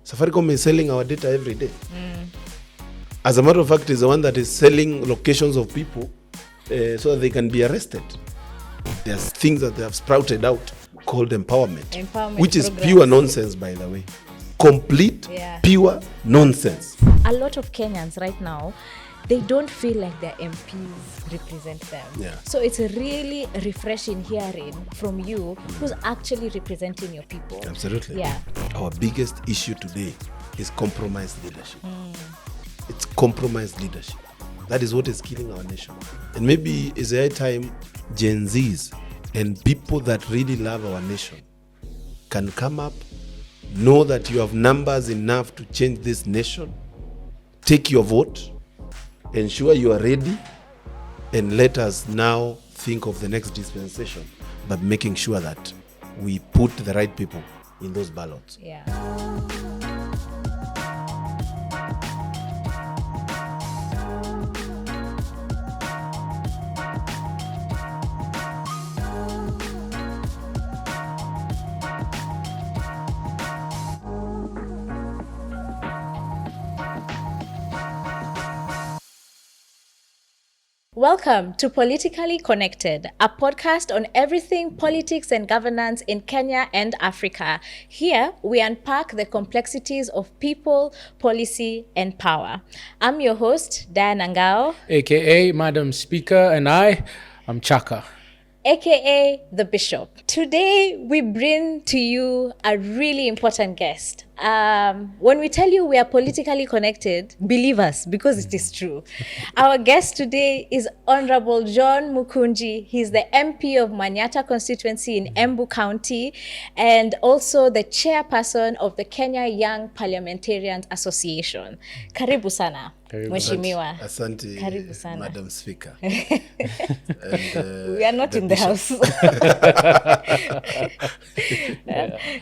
Safaricom is selling our data every day. As a matter of fact, is the one that is selling locations of people so that they can be arrested. There's things that they have sprouted out called empowerment which is programs. Pure nonsense, by the way. Complete, pure nonsense. A lot of Kenyans right now, they don't feel like their MPs represent them. Yeah. So it's really refreshing hearing from you who's actually representing your people. Absolutely. Yeah. Our biggest issue today is compromised leadership. It's compromised leadership. That is what is killing our nation. And maybe it's a high time Gen Zs and people that really love our nation can come up, know that you have numbers enough to change this nation, take your vote, ensure you are ready, and let us now think of the next dispensation, but making sure that we put the right people in those ballots. Yeah. Welcome to Politikali Konekted, a podcast on everything politics and governance in Kenya and Africa. Here, we unpack the complexities of people, policy, and power. I'm your host, Diana Ngao, aka Madam Speaker, and I'm Chaka, aka the Bishop. Today, we bring to you a really important guest. When we tell you we are politically connected, believe us, because it is true. Our guest today is Honorable John Mukunji. He's the MP of Manyata constituency in Embu County and also the chairperson of the Kenya Young Parliamentarians Association. Karibu sana. Mheshimiwa. Asante, Karibu sana. Madam Speaker. We are not in the house.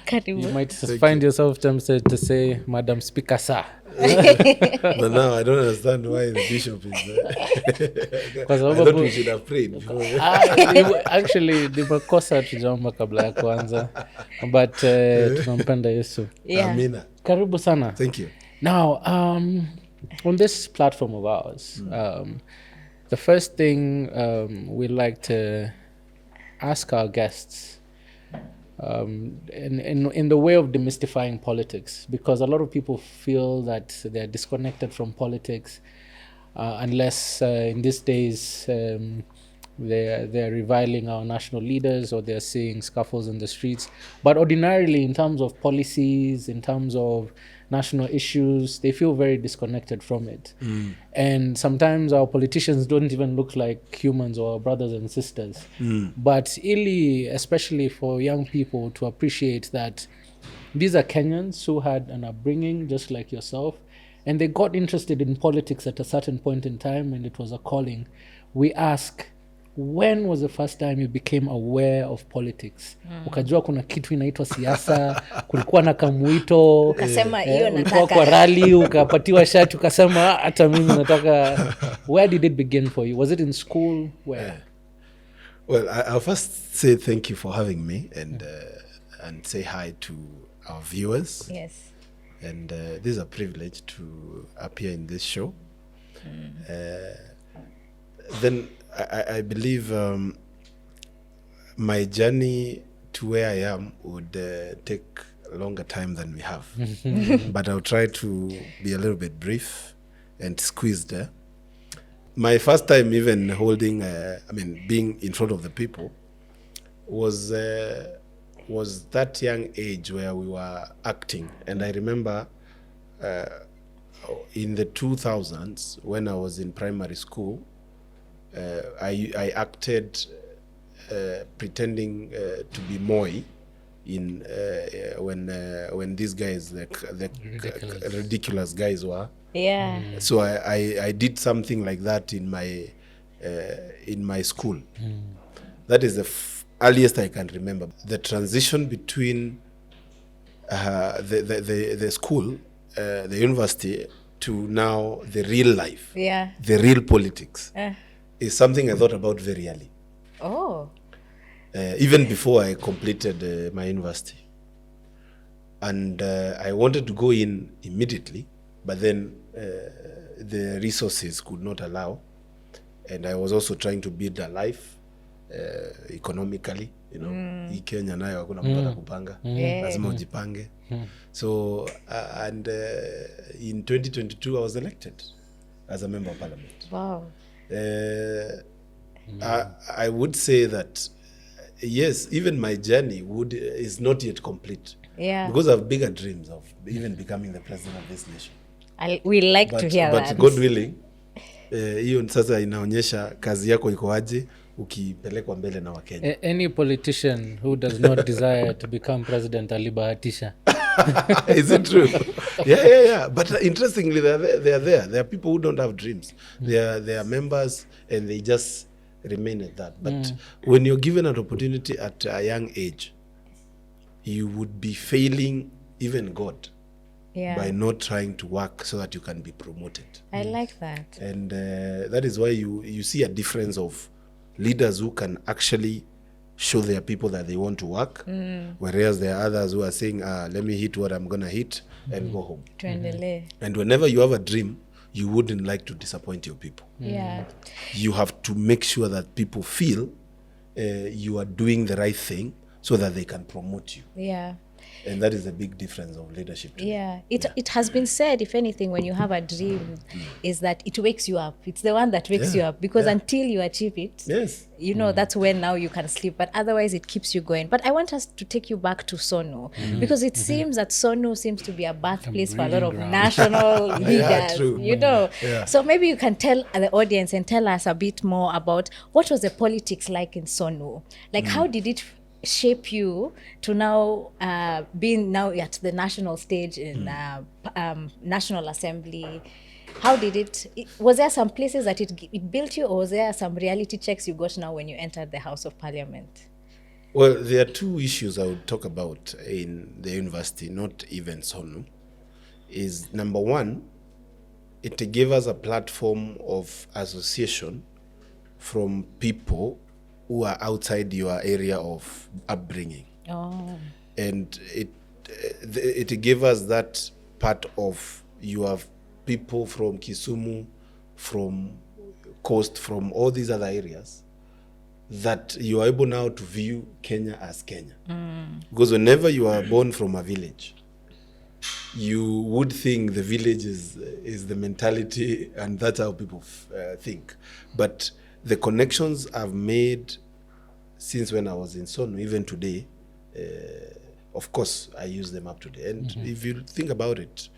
Karibu. You might find yourself tempted to say Madam Speaker, sir. But now I don't understand why the bishop is there. I thought we should have prayed before. Actually, nimekosa tujaomba kabla ya kuanza. But tunampenda Yesu. Yeah. Amina. Karibu sana. Thank you. Now, on this platform of ours, the first thing we'd like to ask our guests in the way of demystifying politics, because a lot of people feel that they're disconnected from politics unless in these days they're reviling our national leaders or they're seeing scuffles in the streets. But ordinarily, in terms of policies, in terms of national issues, they feel very disconnected from it. And sometimes our politicians don't even look like humans or brothers and sisters. But really, especially for young people to appreciate that these are Kenyans who had an upbringing just like yourself, and they got interested in politics at a certain point in time, and it was a calling. We ask, when was the first time you became aware of politics? Ukajua kuna kitu inaitwa siasa, kulikuwa na kamuito, Ukasema hiyo ulikuwa nataka. kwa rally, ukapatiwa shati, ukasema hata mimi nataka. Where did it begin for you? Was it in school? Where? Well, I'll first say thank you for having me and say hi to our viewers. Yes. And this is a privilege to appear in this show. Then I believe my journey to where I am would take a longer time than we have. But I'll try to be a little bit brief and squeezed there. My first time even holding, being in front of the people was that young age where we were acting. And I remember in the 2000s when I was in primary school, I acted pretending to be Moi in when these guys, the ridiculous guys were. Yeah. So I did something like that in my school. That is the earliest I can remember. The transition between the school, the university, to now the real life, the real politics, is something I thought about very early. Oh. 'Even before I completed my university. 'Cause I remember, when I was in primary school, I acted pretending to be Moi in when these guys, the ridiculous guys were. So I did something like that in my school. That is the earliest I can remember. The transition between the school, the university, to now the real life, the real politics, is something I thought about very early. 'Even before I completed my university. And I wanted to go in immediately, but then the resources could not allow. And I was also trying to build a life economically, you know. Hii Kenya nayo hakuna mtu atakupanga. Lazima ujipange. So and in 2022 I was elected as a member of parliament. Wow. I would say that yes, even my journey is not yet complete. Yeah. Because I have bigger dreams of even becoming the president of this nation. We like to hear but that. God willing, hiyo sasa inaonyesha kazi yako iko aje ukipelekwa mbele na Wakenya. Any politician who does not desire to become president alibahatisha. Is it true? Yeah. But interestingly, they are there. There are people who don't have dreams. They are members, and they just remain at that. But when you're given an opportunity at a young age, you would be failing even God by not trying to work so that you can be promoted. I like that. And that is why you see a difference of leaders who can actually show their people that they want to work, whereas there are others who are saying, let me hit what I'm going to hit and go home. And whenever you have a dream, you wouldn't like to disappoint your people. Yeah. You have to make sure that people feel you are doing the right thing so that they can promote you. Yeah. And that is a big difference of leadership today. Yeah. It has been said, if anything, when you have a dream, is that it wakes you up. It's the one that wakes you up, because until you achieve it, you know, that's when now you can sleep. But otherwise, it keeps you going. But I want us to take you back to Sono, because it seems that Sono seems to be a birthplace for a lot of national leaders, you know. Yeah. So maybe you can tell the audience and tell us a bit more about what was the politics like in Sono? Like, how did it shape you to now being now at the national stage in National Assembly? How did it was there some places that it built you, or was there some reality checks you got now when you entered the House of Parliament? Well, there are two issues I would talk about in the university, not even Sono. Is number one, it gave us a platform of association from people who are outside your area of upbringing. And it gave us that part of, you have people from Kisumu, from Coast, from all these other areas, that you are able now to view Kenya as Kenya. Because whenever you are born from a village, you would think the village is the mentality, and that's how people think. But the connections I've made since when I was in Sono, even today, of course, I use them up today. And if you think about it,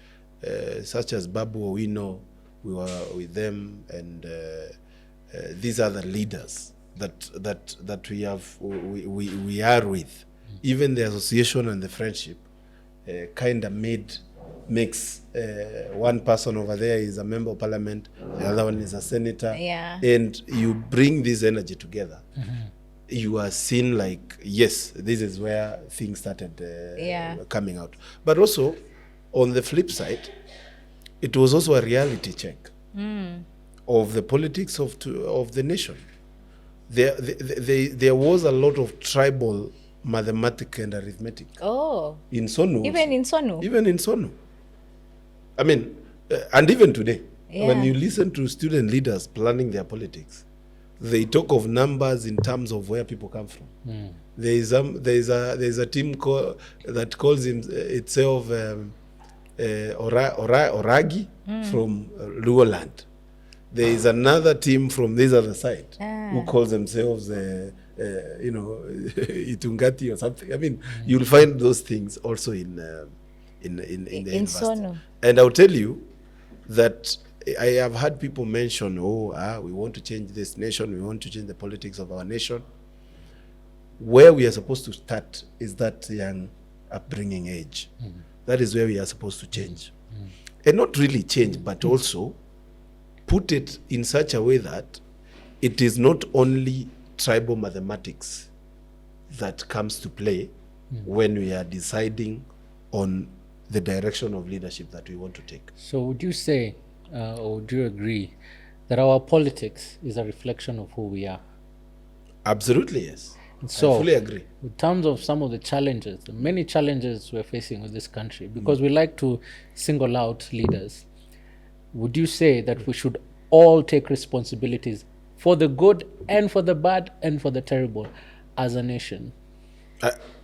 such as Babu Owino, we were with them, and these are the leaders that we are with. Even the association and the friendship kind of makes one person over there is a member of parliament, the other one is a senator, and you bring this energy together. You are seen like, yes, this is where things started coming out. But also, on the flip side, it was also a reality check of the politics of the nation. There was a lot of tribal mathematics and arithmetic. In Sono. Even in Sono? Even in Sono. I mean, and even today, when you listen to student leaders planning their politics, they talk of numbers in terms of where people come from. There is a team that calls itself Oragi from Luo land. There is another team from this other side who calls themselves Itungati or something. I mean, you'll find those things also in the university. Sono. And I'll tell you that I have had people mention, we want to change this nation, we want to change the politics of our nation. Where we are supposed to start is that young upbringing age. That is where we are supposed to change. And not really change, but also put it in such a way that it is not only tribal mathematics that comes to play when we are deciding on the direction of leadership that we want to take. So would you say, or do you agree, that our politics is a reflection of who we are? Absolutely, yes. So, I fully agree. in terms of some of the challenges, the many challenges we're facing with this country, because we like to single out leaders, would you say that we should all take responsibilities for the good and for the bad and for the terrible as a nation?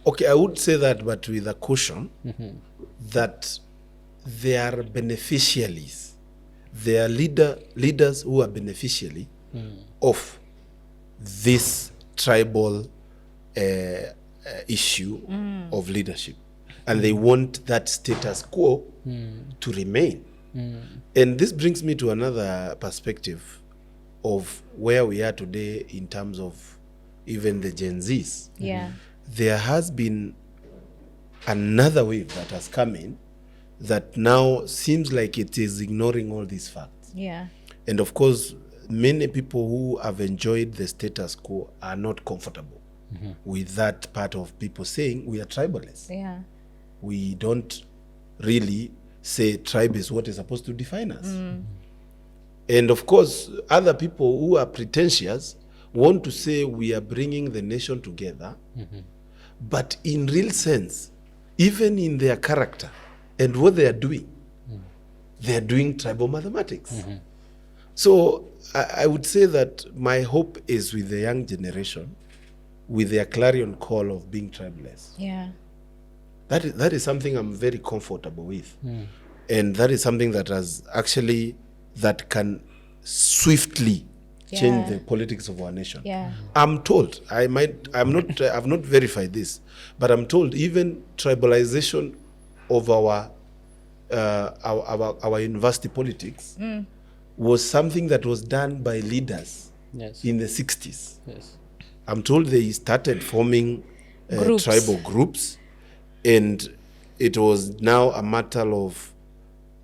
Okay, I would say that, but with a caution that they are beneficiaries. They are leaders who are beneficiary of this tribal issue of leadership, and they want that status quo to remain. And this brings me to another perspective of where we are today in terms of even the Gen Zs. Yeah. There has been another wave that has come in that now seems like it is ignoring all these facts. Yeah. And of course, many people who have enjoyed the status quo are not comfortable with that part of people saying we are tribalists. Yeah. We don't really say tribe is what is supposed to define us. And of course, other people who are pretentious want to say we are bringing the nation together, but in real sense, even in their character and what they are doing, they are doing tribal mathematics. So I would say that my hope is with the young generation, with their clarion call of being tribeless. Yeah. That is something I'm very comfortable with. And that is something that has actually, that can swiftly change Yeah. the politics of our nation. Yeah. I'm told, I've not verified this, but I'm told even tribalization of our university politics was something that was done by leaders Yes. in the 60s. Yes. I'm told they started forming Groups. tribal groups, and it was now a matter of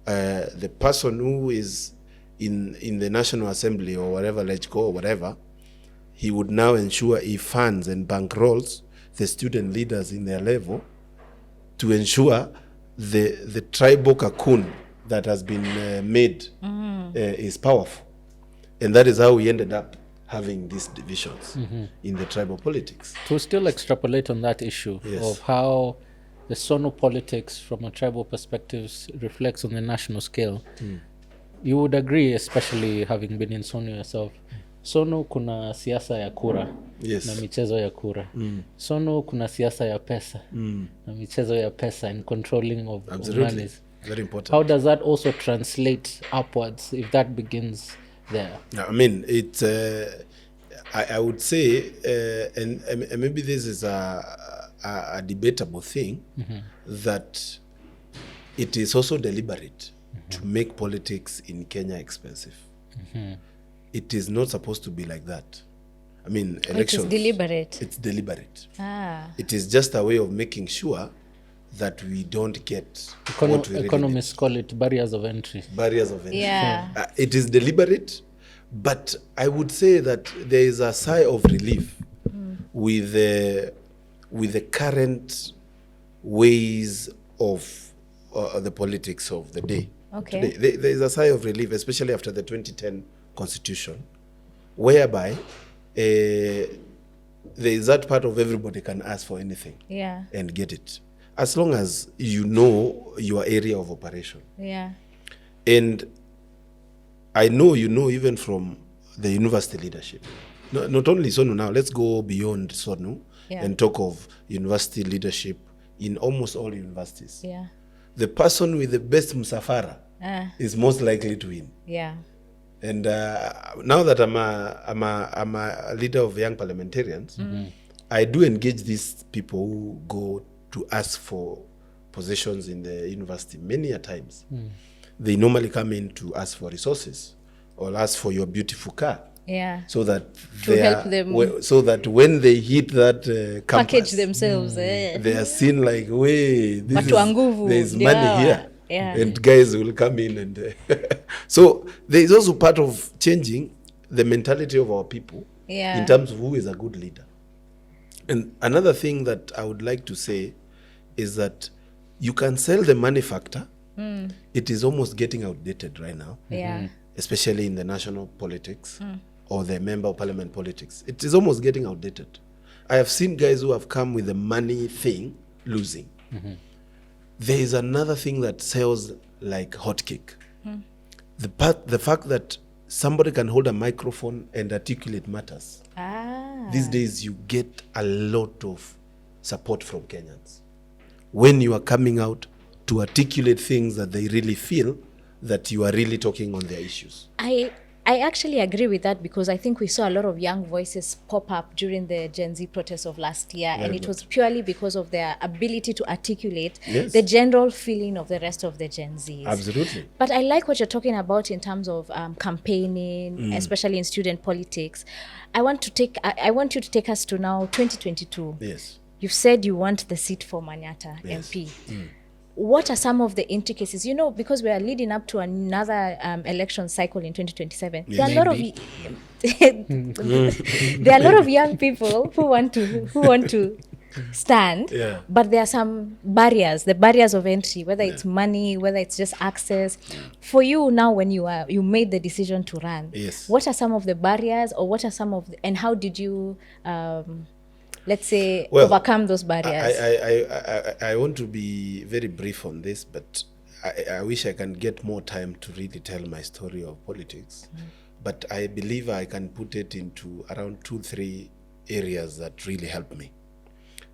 the person who is in the National Assembly or whatever, let's go, or whatever, he would now ensure he funds and bankrolls the student leaders in their level to ensure the tribal cocoon that has been made is powerful. And that is how we ended up having these divisions in the tribal politics. To still extrapolate on that issue Yes. of how the Sono politics from a tribal perspective reflects on the national scale, you would agree, especially having been in Sono yourself, Sono kuna siasa ya kura Yes. na michezo ya kura. Sono kuna siasa ya pesa na michezo ya pesa and controlling of Absolutely. monies. Very important. How does that also translate upwards if that begins there? I mean, it. I would say, and maybe this is a debatable thing, that it is also deliberate to make politics in Kenya expensive. It is not supposed to be like that. I mean, elections. It is deliberate. It's deliberate. Ah. It is just a way of making sure that we don't get what we really Economists call it barriers of entry. need. Barriers of entry. Yeah. It is deliberate, but I would say that there is a sigh of relief with the current ways of the politics of the day. Okay. Today, there is a sigh of relief, especially after the 2010 constitution, whereby there is that part of everybody can ask for anything Yeah. and get it, as long as you know your area of operation. Yeah. And I know you know even from the university leadership. Not only Sonu now, let's go beyond Sonu and talk of university leadership in almost all universities. Yeah. The person with the best musafara is most likely to win. Yeah. And now that I'm a leader of young parliamentarians, I do engage these people who go to ask for positions in the university many a times. They normally come in to ask for resources or ask for your beautiful car. Yeah. So that To help them so that when they hit that campus, package themselves. they are seen like, way, Watu wa nguvu, there's ndio money hawa. here. Yeah. And guys will come in and so there is also part of changing the mentality of our people in terms of who is a good leader. And another thing that I would like to say is that you can sell the money factor. It is almost getting outdated right now. Yeah. Especially in the national politics or the member of parliament politics. It is almost getting outdated. I have seen guys who have come with the money thing losing. There is another thing that sells like hotcake. The fact that somebody can hold a microphone and articulate matters. These days you get a lot of support from Kenyans when you are coming out to articulate things that they really feel that you are really talking on their issues. I actually agree with that, because I think we saw a lot of young voices pop up during the Gen Z protests of last year, and it was purely because of their ability to articulate the general feeling of the rest of the Gen Zs. Absolutely. But I like what you're talking about in terms of campaigning, especially in student politics. I want you to take us to now 2022. Yes. You've said you want the seat for Manyata MP. What are some of the intricacies? You know, because we are leading up to another election cycle in 2027. There are a lot of there are a lot of young people who want to stand, but there are some barriers, the barriers of entry, whether it's money, whether it's just access. For you now, when you made the decision to run, what are some of the barriers, or what are some of and how did you let's say, overcome those barriers? I want to be very brief on this, but I wish I can get more time to really tell my story of politics. But I believe I can put it into around 2-3 areas that really help me.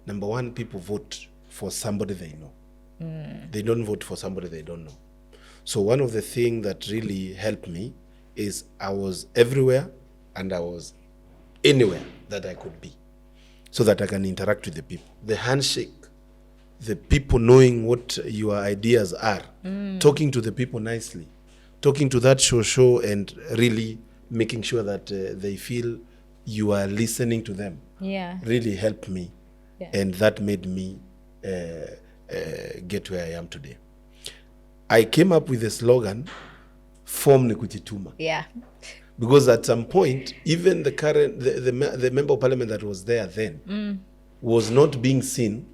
Number one, people vote for somebody they know. They don't vote for somebody they don't know. So one of the things that really helped me is I was everywhere and I was anywhere that I could be, so that I can interact with the people. The handshake, the people knowing what your ideas are, talking to the people nicely, talking to that show and really making sure that they feel you are listening to them, really helped me. And that made me get where I am today. I came up with a slogan, form ni kujituma. Because at some point, even the current the member of parliament that was there then was not being seen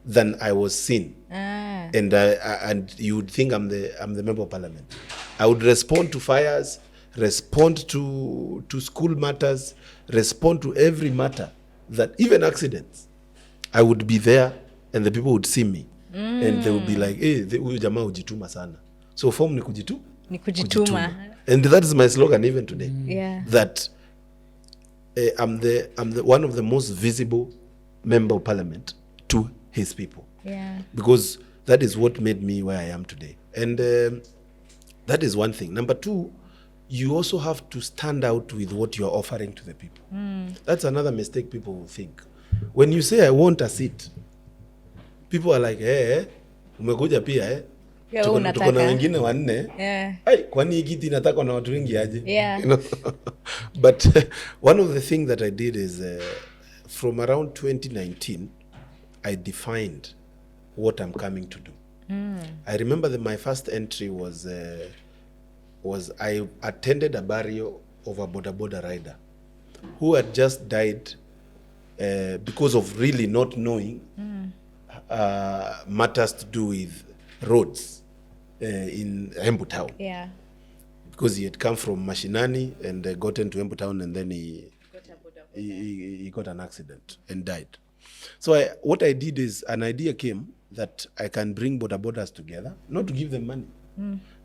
than I was seen, and you would think I'm the member of parliament. I would respond to fires, respond to school matters, respond to every matter, that even accidents. I would be there, and the people would see me, and they would be like, "Hey, huyu jamaa hujituma sana." So form ni kujituma. And that is my slogan even today. That I'm the one of the most visible member of parliament to his people. Because that is what made me where I am today. And that is one thing. Number two, you also have to stand out with what you're offering to the people. That's another mistake people will think. When you say I want a seat, people are like, hey, umekuja pia tuko na wengine wanne. Ai, kwani kiti nataka na watu wengi aje? You know? But one of the things that I did is from around 2019, I defined what I'm coming to do. I remember that my first entry was I attended a burial of a boda-boda rider who had just died because of really not knowing matters to do with roads in Embu Town. Because he had come from Mashinani and got into Embu Town, and then he got an accident and died. So what I did is, an idea came that I can bring boda-bodas together, not to give them money,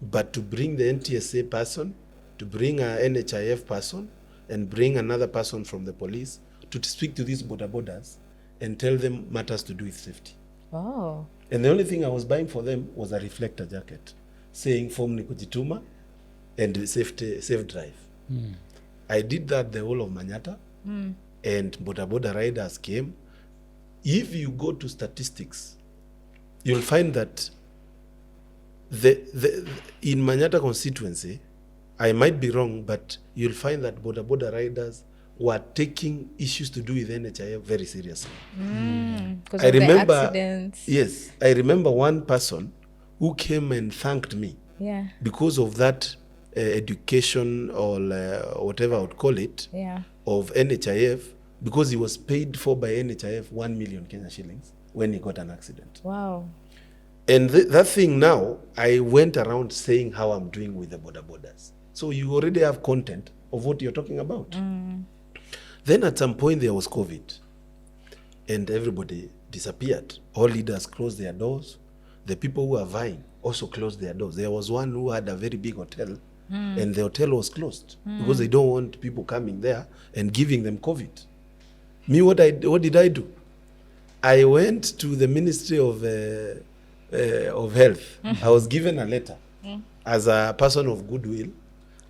but to bring the NTSA person, to bring a NHIF person, and bring another person from the police to speak to these boda-bodas and tell them matters to do with safety. And the only thing I was buying for them was a reflector jacket saying form ni kujituma and safe drive. I did that the whole of Manyata, and boda-boda riders came. If you go to statistics, you'll find that in Manyata constituency, I might be wrong, but you'll find that boda-boda riders were taking issues to do with NHIF very seriously. Because of the accidents. Yes, I remember one person who came and thanked me because of that education or whatever I would call it of NHIF, because he was paid for by NHIF 1 million Kenya shillings when he got an accident. And that thing now, I went around saying how I'm doing with the boda-bodas. So you already have content of what you're talking about. Then at some point there was COVID. and everybody disappeared. All leaders closed their doors. The people who were vying also closed their doors. There was one who had a very big hotel, and the hotel was closed because they don't want people coming there and giving them COVID. Me, what did I do? I went to the Ministry of Health. I was given a letter as a person of goodwill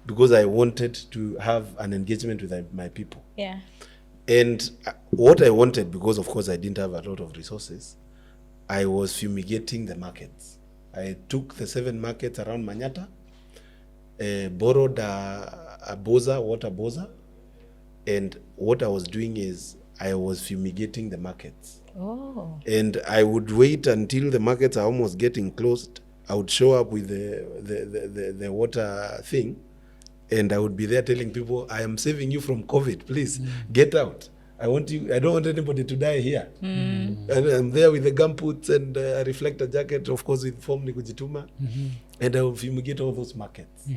because I wanted to have an engagement with my people. Yeah. And what I wanted, because of course I didn't have a lot of resources, I was fumigating the markets. I took the 7 markets around Manyata, borrowed a boza, water boza, and what I was doing is I was fumigating the markets. Oh. And I would wait until the markets are almost getting closed. I would show up with the water thing, and I would be there telling people, I am saving you from COVID, please get out. I don't want anybody to die here. And I'm there with the gumboots and a reflector jacket, of course with form ni kujituma, and I will fumigate all those markets.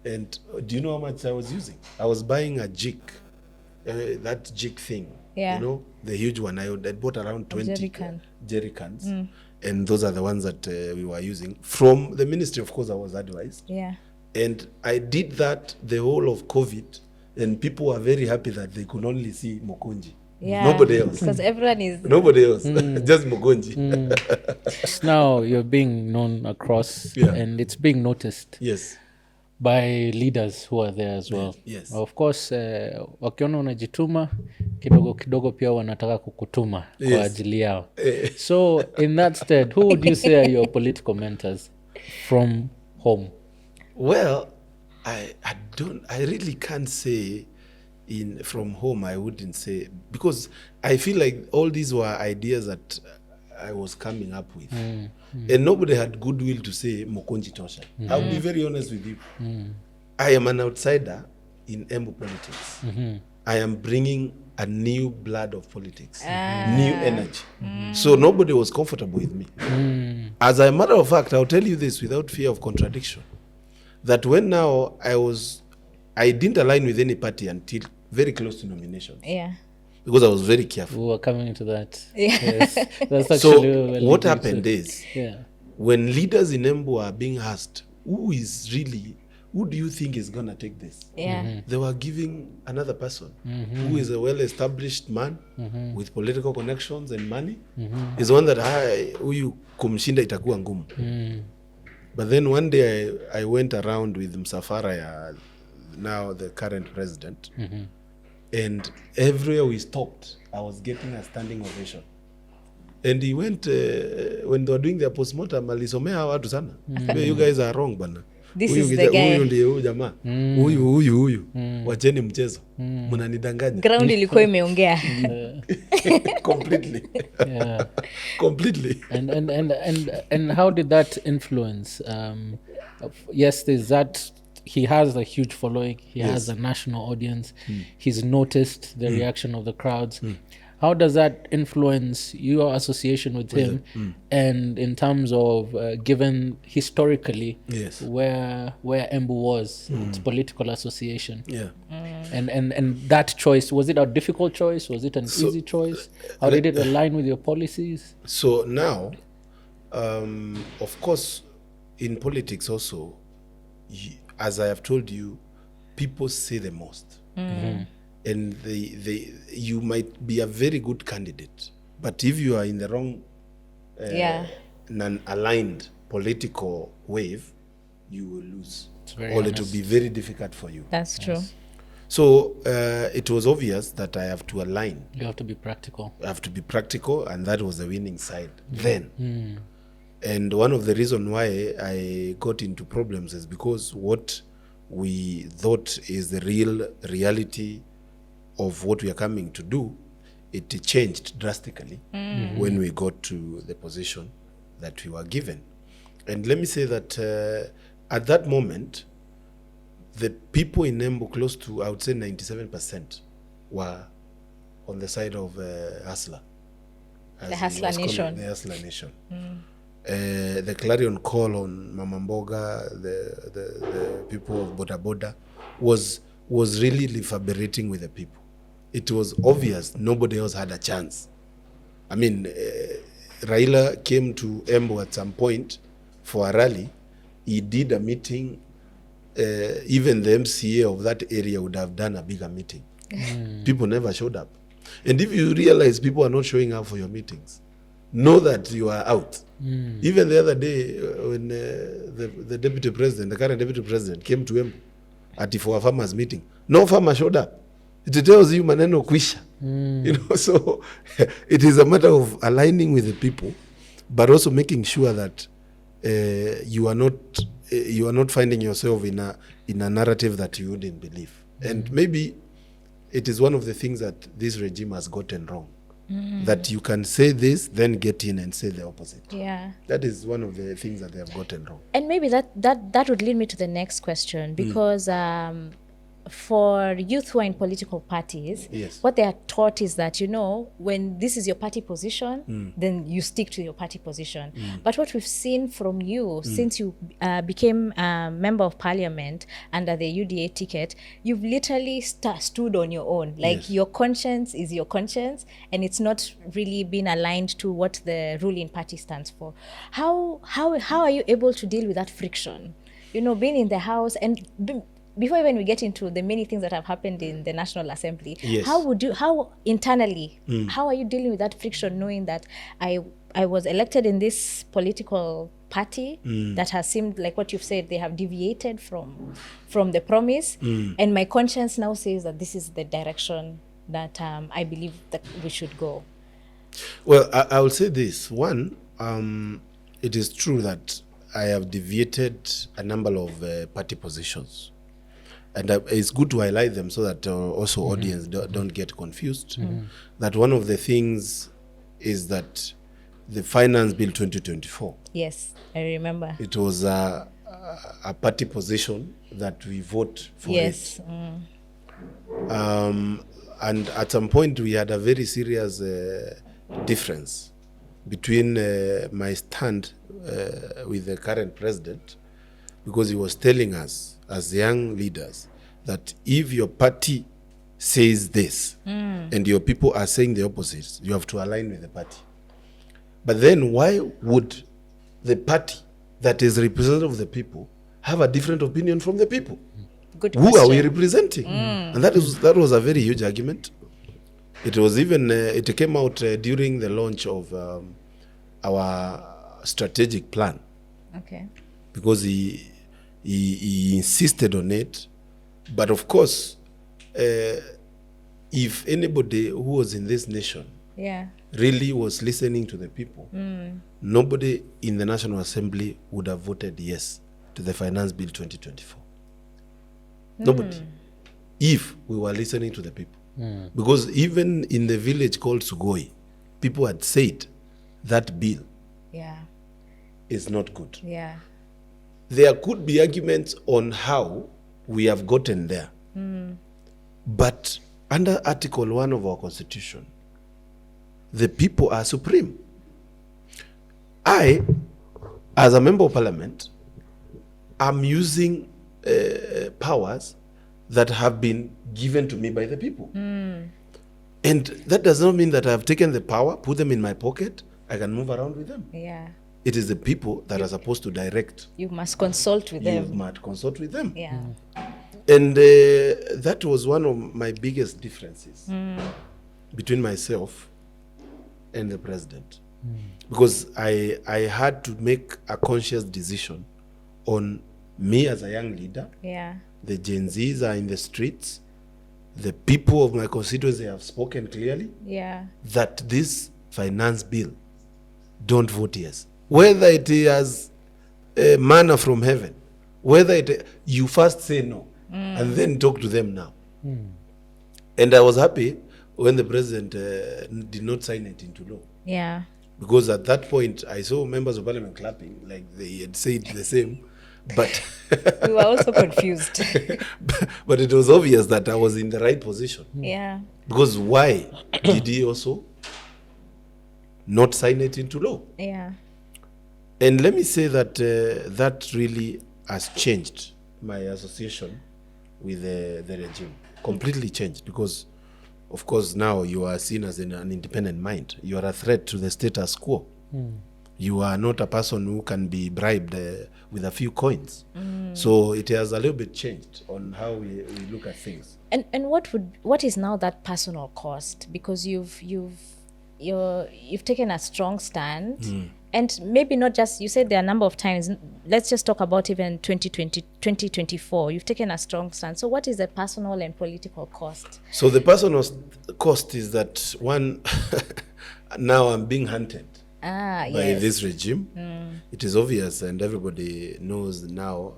And do you know how much I was using? I was buying a jig, that jig thing, Yeah. you know, the huge one. I bought around 20 jerry cans, and those are the ones that we were using. From the ministry, of course, I was advised. Yeah. And I did that the whole of COVID, and people were very happy that they could only see Mukunji. Yeah. Nobody else. Because everyone is. Nobody else. Just Mukunji. Now you're being known across, Yeah. and it's being noticed Yes. by leaders who are there as well. Yes. Of course, wakiona unajituma kidogo kidogo pia wanataka kukutuma kwa Yes. ajili yao. So in that stead, who would you say are your political mentors from home? Well, I really can't say from home. I wouldn't say, because I feel like all these were ideas that I was coming up with, and nobody had goodwill to say Mukunji Tosha. I'll be very honest with you. I am an outsider in Embu politics. I am bringing a new blood of politics, new energy. So nobody was comfortable with me. As a matter of fact, I'll tell you this without fear of contradiction, that when now I didn't align with any party until very close to nomination, Yeah. because I was very careful. We were coming into that. Yeah. Yes. That's So actually what happened is, yeah. when leaders in Embu are being asked, who do you think is going to take this? Yeah. They were giving another person who is a well-established man with political connections and money. Is one that huyu kumshinda itakuwa ngumu. But then one day I went around with Msafara ya now the current president, and everywhere we stopped, I was getting a standing ovation. And he went, when they were doing their postmortem, alisomea watu sana. You guys are wrong, bana. This is the guy. Huyu ndiye huyu jamaa. Huyu. Wacheni mchezo. Mnanidanganya. Ground ilikuwa imeongea. Completely. Yeah. Completely. And how did that influence? Yes, there's that. He has a huge following. He has a national audience. He's noticed the reaction of the crowds. How does that influence your association with him? And in terms of given historically where Embu was, its political association. Yeah. And that choice, was it a difficult choice? Was it an easy choice? How did it align with your policies? So now, of course, in politics also, as I have told you, people say the most. And you might be a very good candidate, but if you are in the wrong, non-aligned political wave, you will lose, or it will be very difficult for you. That's true. So it was obvious that I have to align. You have to be practical. I have to be practical, and that was the winning side then. And one of the reasons why I got into problems is because what we thought is the reality of what we are coming to do, it changed drastically when we got to the position that we were given. And let me say that at that moment, the people in Embu, close to, I would say 97%, were on the side of Hustler. The Hustler Nation. The Hustler Nation. The clarion call on Mama Mboga, the people of boda-boda, was really reverberating with the people. It was obvious nobody else had a chance. I mean, Raila came to Embu at some point for a rally. He did a meeting. Even the MCA of that area would have done a bigger meeting. People never showed up. And if you realize people are not showing up for your meetings, know that you are out. Even the other day, when the deputy president, the current deputy president, came to Embu for a farmers meeting, no farmer showed up. It tells you maneno kwisha. You know, so it is a matter of aligning with the people, but also making sure that you are not finding yourself in a narrative that you wouldn't believe. And maybe it is one of the things that this regime has gotten wrong. That you can say this, then get in and say the opposite. Yeah. That is one of the things that they have gotten wrong. And maybe that would lead me to the next question, because for youth who are in political parties, Yes. what they are taught is that, you know, when this is your party position, then you stick to your party position. But what we've seen from you since you became a member of parliament under the UDA ticket, you've literally stood on your own. Like, Yes. your conscience is your conscience, and it's not really been aligned to what the ruling party stands for. How are you able to deal with that friction? You know, being in the house and before even we get into the many things that have happened in the National Assembly, Yes. how internally, how are you dealing with that friction, knowing that I was elected in this political party that has seemed like what you've said, they have deviated from the promise, and my conscience now says that this is the direction that I believe that we should go? Well, I will say this. One, it is true that I have deviated a number of party positions. And it's good to highlight them so that also audience don't get confused. That one of the things is that the Finance Bill 2024. Yes, I remember. It was a party position that we vote for Yes. it. And at some point we had a very serious difference between my stand with the current president, because he was telling us as young leaders that if your party says this and your people are saying the opposite, you have to align with the party. But then why would the party that is representative of the people have a different opinion from the people? Good Who question. are we representing? And that was a very huge argument. It was even it came out during the launch of our strategic plan, Okay. because he insisted on it. But of course, if anybody who was in this nation Yeah. really was listening to the people, nobody in the National Assembly would have voted yes to the Finance Bill 2024. Nobody. If we were listening to the people. Because even in the village called Sugoi, people had said that bill Yeah. is not good. Yeah. There could be arguments on how we have gotten there. But under Article 1 of our Constitution, the people are supreme. I, as a member of parliament, am using powers that have been given to me by the people. And that does not mean that I have taken the power, put them in my pocket, I can move around with them. Yeah. It is the people that are supposed to direct. You must consult with You them. must consult with them. Yeah. And that was one of my biggest differences between myself and the president. Because I had to make a conscious decision on me as a young leader. Yeah. The Gen Zs are in the streets. The people of my constituency have spoken clearly Yeah. that this finance bill, don't vote yes. Whether it has manna from heaven, whether you first say no and then talk to them now. And I was happy when the president did not sign it into law, Yeah. because at that point I saw members of parliament clapping like they had said the same, but We were also confused. but it was obvious that I was in the right position. Yeah. Because why did he also not sign it into law? Yeah. And let me say that that really has changed my association with the regime. Completely changed, because of course, now you are seen as an independent mind. You are a threat to the status quo. You are not a person who can be bribed with a few coins. So it has a little bit changed on how we look at things. And what is now that personal cost? Because you've taken a strong stand, and maybe not just, you said there are a number of times, let's just talk about even 2024, you've taken a strong stand. So what is the personal and political cost? So the personal cost is that, one, now I'm being hunted by this regime. It is obvious, and everybody knows now.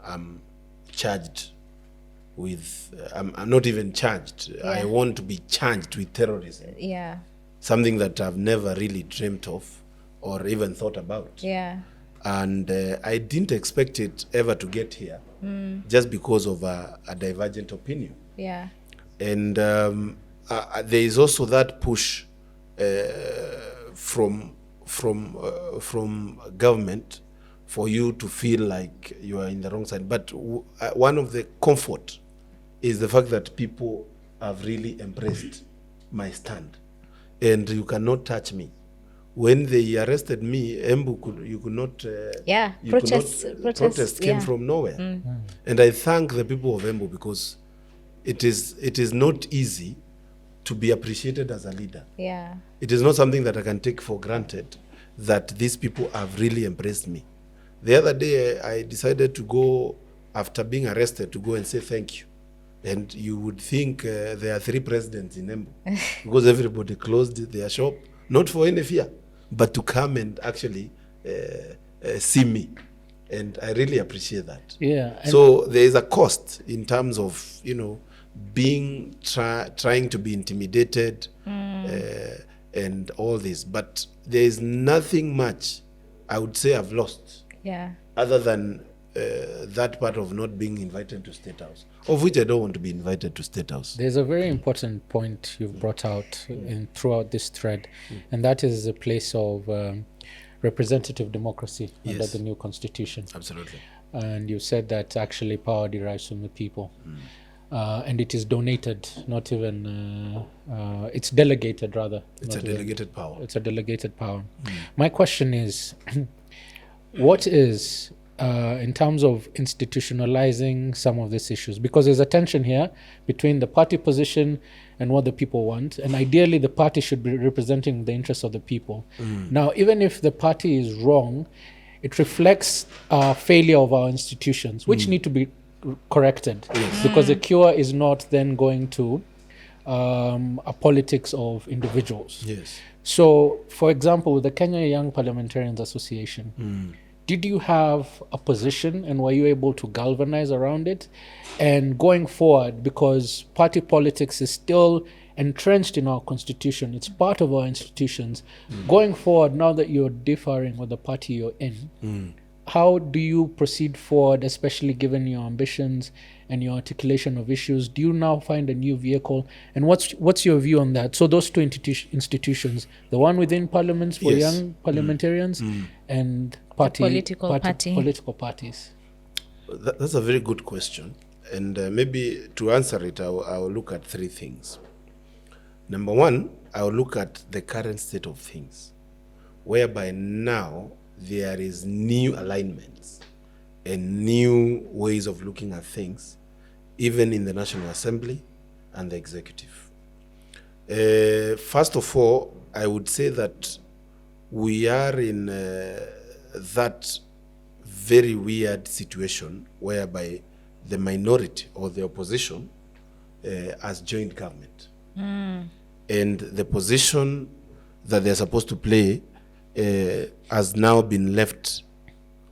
I'm charged with, I'm not even charged. I want to be charged with terrorism. Yeah. Something that I've never really dreamt of or even thought about. Yeah. And I didn't expect it ever to get here, just because of a divergent opinion. Yeah. And there is also that push from government for you to feel like you are in the wrong side. But one of the comfort is the fact that people have really embraced my stand, and you cannot touch me. When they arrested me, you could not. Protests came from nowhere, and I thank the people of Embu, because it is not easy to be appreciated as a leader. Yeah. It is not something that I can take for granted, that these people have really embraced me. The other day, I decided to go, after being arrested, to go and say thank you. And you would think there are 3 presidents in Embu, because everybody closed their shop, not for any fear, but to come and actually see me. And I really appreciate that. Yeah. So there is a cost in terms of, being trying to be intimidated and all this. But there is nothing much I would say I've lost. Yeah. Other than that part of not being invited to State House, of which I don't want to be invited to State House. There's a very important point you've brought out throughout this thread, and that is the place of representative democracy under the new constitution. Absolutely. And you said that actually power derives from the people. And it is donated, not even, it's delegated rather. It's a delegated power. It's a delegated power. My question is, what is, in terms of institutionalizing some of these issues? Because there's a tension here between the party position and what the people want. And ideally, the party should be representing the interests of the people. Now, even if the party is wrong, it reflects a failure of our institutions, which need to be corrected, because the cure is not then going to a politics of individuals. Yes. So, for example, with the Kenya Young Parliamentarians Association, did you have a position, and were you able to galvanize around it? And going forward, because party politics is still entrenched in our constitution, it's part of our institutions. Going forward, now that you're differing with the party you're in, how do you proceed forward, especially given your ambitions and your articulation of issues? Do you now find a new vehicle? And what's your view on that? So those two institutions, the one within parliaments for young parliamentarians and political parties. That's a very good question. And maybe to answer it, I'll look at 3 things. Number 1, I'll look at the current state of things, whereby now there is new alignments and new ways of looking at things, even in the National Assembly and the executive. First of all, I would say that we are in that very weird situation whereby the minority or the opposition has joined government. And the position that they're supposed to play has now been left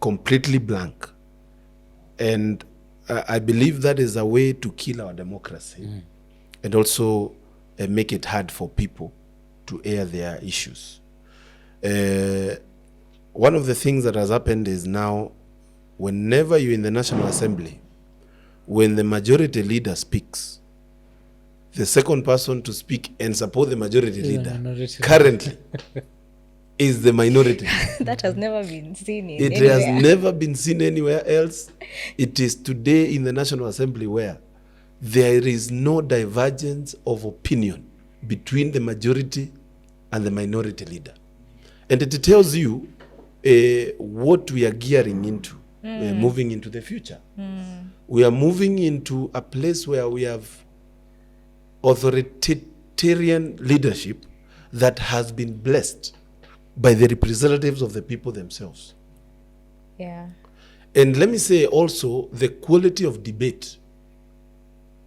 completely blank. And I believe that is a way to kill our democracy and also make it hard for people to air their issues. One of the things that has happened is now, whenever you're in the National Assembly, when the majority leader speaks, the second person to speak and support the majority leader currently is the minority. That has never been seen It has never been seen anywhere else. It is today in the National Assembly where there is no divergence of opinion between the majority and the minority leader. And it tells you what we are gearing into. We are moving into the future. We are moving into a place where we have authoritarian leadership that has been blessed by the representatives of the people themselves. Yeah. And let me say also, the quality of debate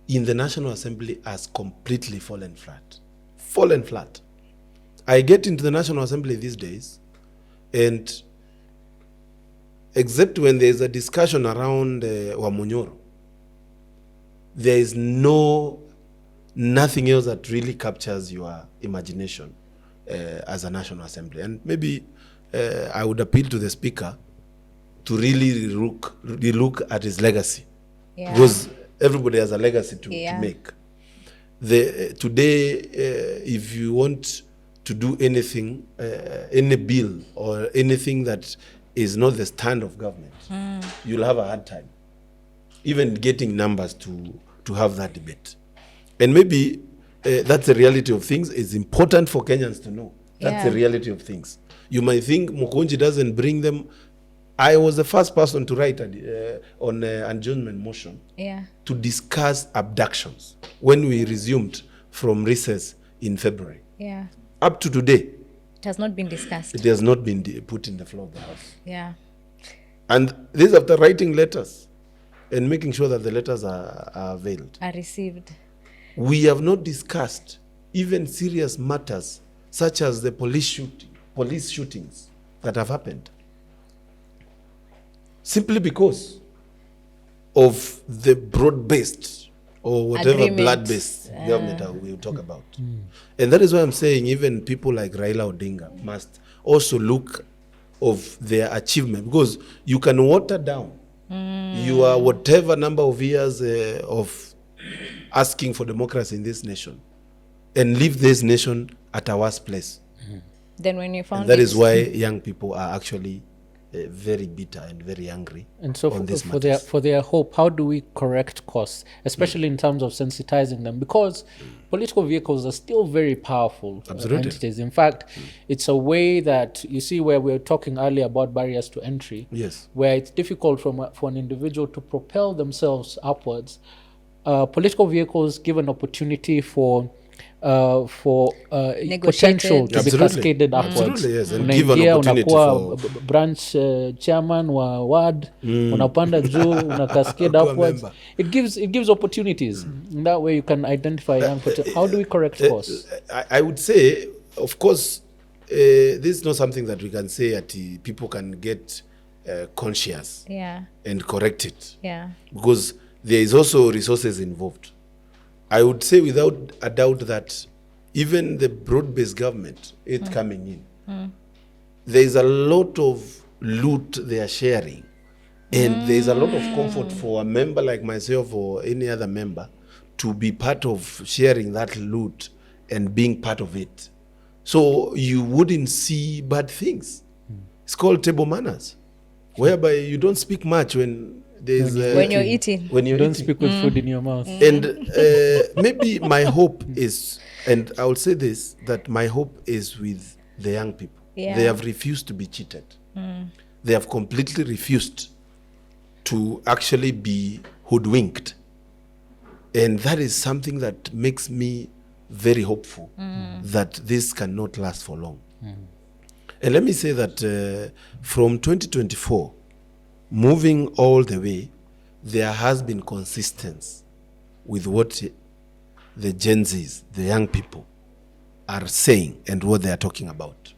in the National Assembly has completely fallen flat. Fallen flat. I get into the National Assembly these days, and except when there is a discussion around Wamunyoro, there is nothing else that really captures your imagination as a National Assembly. And maybe I would appeal to the Speaker to really relook at his legacy. Yeah. Because everybody has a legacy to Yeah. make. Today, if you want to do anything, any bill or anything that is not the stand of government, you'll have a hard time, even getting numbers to have that debate. And maybe that's the reality of things. It's important for Kenyans to know. That's the reality of things. You might think Mukunji doesn't bring them. I was the first person to write on adjournment motion to discuss abductions when we resumed from recess in February. Yeah. Up to today, It has not been discussed. it has not been put in the floor of the House. Yeah. And this after writing letters and making sure that the letters are veiled. Are received. We have not discussed even serious matters such as the police shootings that have happened. Simply because of the broad-based or whatever Agreement. blood-based government that we'll talk about. And that is why I'm saying even people like Raila Odinga must also look of their achievement, because you can water down your whatever number of years of asking for democracy in this nation and leave this nation at a worse place. Then when you found And that it, is why young people are actually very bitter and very angry. And so on these for their hope, how do we correct costs, especially in terms of sensitizing them? Because political vehicles are still very powerful Absolutely. entities. In fact, it's a way that, you see, where we were talking earlier about barriers to entry, Yes. where it's difficult for an individual to propel themselves upwards. Political vehicles give an opportunity for potential to be Absolutely. cascaded upwards. Absolutely, yes. And Unaingia, give an opportunity unakuwa for- branch chairman wa ward, unapanda juu, una cascade Unakuwa upwards. member. It gives opportunities. In that way you can identify young potential. How do we correct costs? I would say, of course, this is not something that we can say that people can get conscious yeah, and correct it, yeah, because there is also resources involved. I would say without a doubt that even the broad-based government is coming in. There is a lot of loot they are sharing, and there is a lot of comfort for a member like myself or any other member to be part of sharing that loot and being part of it. So you wouldn't see bad things. It's called table manners, whereby you don't speak much when there's when you're eating. when you're Don't eating. speak with food in your mouth. And maybe my hope is, and I will say this, that my hope is with the young people. Yeah. They have refused to be cheated. They have completely refused to actually be hoodwinked. And that is something that makes me very hopeful that this cannot last for long. And let me say that from 2024, moving all the way, there has been consistency with what the Gen Zs, the young people, are saying and what they are talking about.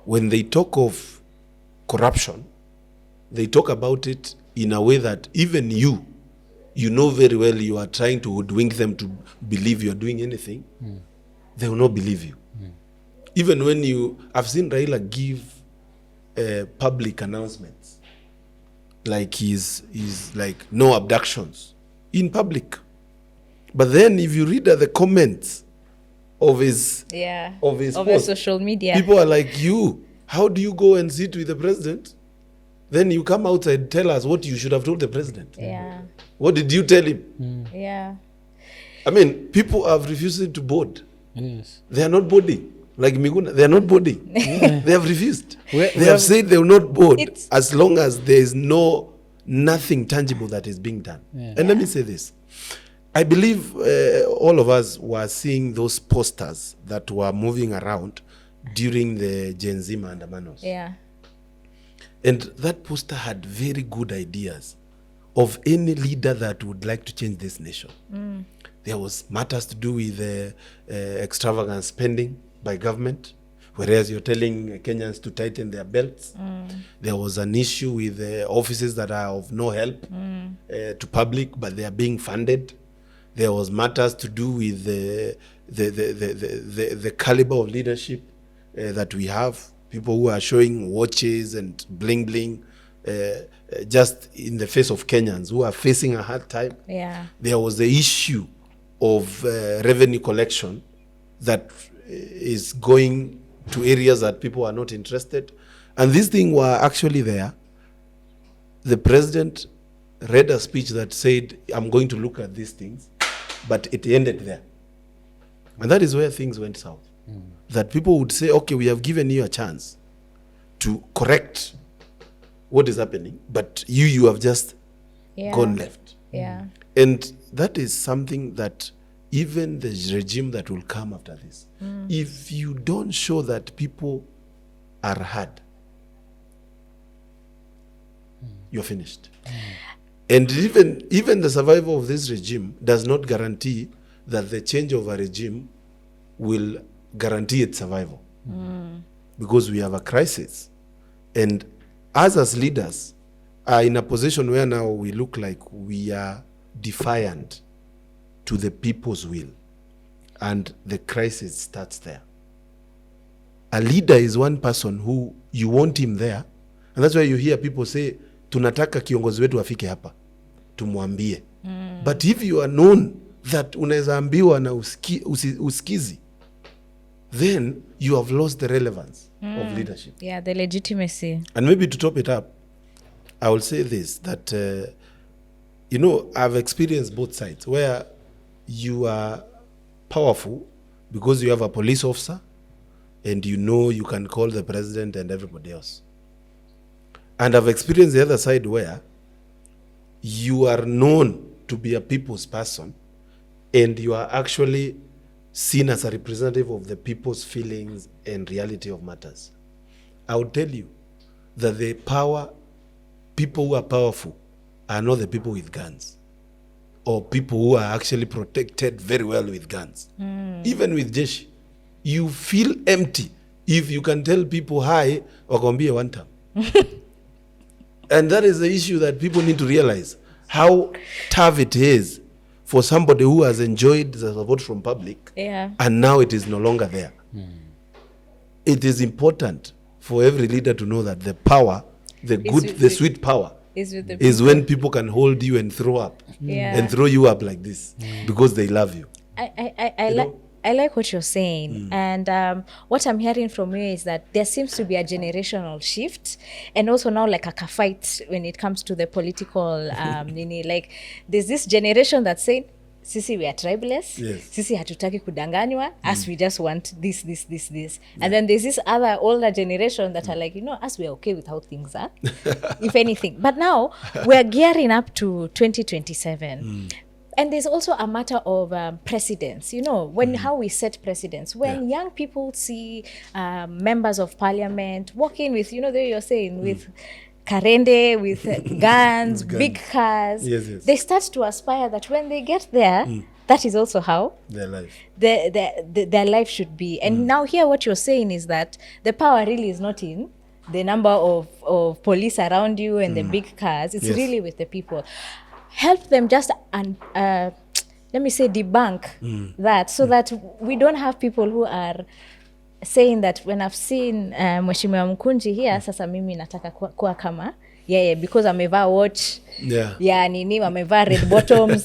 When they talk of corruption, they talk about it in a way that even you know very well you are trying to hoodwink them to believe you are doing anything. They will not believe you. Even when I've seen Raila give public announcements, like he's like no abductions in public. But then if you read the comments of his post, social media, people are like, how do you go and sit with the president? Then you come outside and tell us what you should have told the president. yeah, What did you tell him? yeah, I mean, people have refused to board. Yes. They are not boarding. Like Miguna, they are not boarding. They have refused. We They have said they will not board It's- as long as there is nothing tangible that is being done. Yeah. And let me say this. I believe all of us were seeing those posters that were moving around during the Gen Z Maandamanos. Yeah. And that poster had very good ideas of any leader that would like to change this nation. There was matters to do with extravagant spending by government, whereas you're telling Kenyans to tighten their belts. There was an issue with offices that are of no help to public, but they are being funded. There was matters to do with the caliber of leadership that we have. People who are showing watches and bling bling just in the face of Kenyans who are facing a hard time. Yeah. There was the issue of revenue collection that is going to areas that people are not interested. And these things were actually there. The president read a speech that said, I'm going to look at these things, but it ended there. And that is where things went south. That people would say, okay, we have given you a chance to correct what is happening, but you have just Yeah. gone left. Yeah. And that is something that even the regime that will come after this, if you don't show that people are heard, you're finished. And even the survival of this regime does not guarantee that the change of a regime will guarantee its survival. Because we have a crisis. And us as leaders are in a position where now we look like we are defiant to the people's will. And the crisis starts there. A leader is one person who you want him there. And that's why you hear people say, tunataka kiongozi wetu afike hapa. Tumwambie. But if you are known that unaweza ambiwa na usikizi, then you have lost the relevance of leadership. Yeah, the legitimacy. And maybe to top it up, I will say this, that, I've experienced both sides, where you are powerful because you have a police officer and you can call the president and everybody else. And I've experienced the other side where you are known to be a people's person and you are actually seen as a representative of the people's feelings and reality of matters. I would tell you that people who are powerful are not the people with guns or people who are actually protected very well with guns. Even with jeshi, you feel empty if you can tell people hi, wakwambie one time. And that is the issue that people need to realize, how tough it is for somebody who has enjoyed the support from public, Yeah. and now it is no longer there. It is important for every leader to know that the power, the sweet power, Is with the is when people can hold you and throw up, Yeah. and throw you up like this because they love you. I like what you're saying, and what I'm hearing from you is that there seems to be a generational shift, and also now like a fight when it comes to the political like there's this generation that's saying sisi we are tribeless, Yes. sisi hatutaki kudanganywa, us we just want this. And then there's this other older generation that are like, us we are okay with how things are, if anything. But now we're gearing up to 2027. And there's also a matter of precedence, when how we set precedence. When young people see members of parliament walking with, there you're saying, with karende, with guns, big cars, Yes. they start to aspire that when they get there, that is also how Their life. their life should be. And now here what you're saying is that the power really is not in the number of police around you and the big cars. It's Yes. really with the people. Help them just let me say debunk that, so that we don't have people who are saying that when I've seen Mheshimiwa Mukunji here, sasa mimi nataka kuwa kama yeye because amevaa watch ya nini, amevaa red bottoms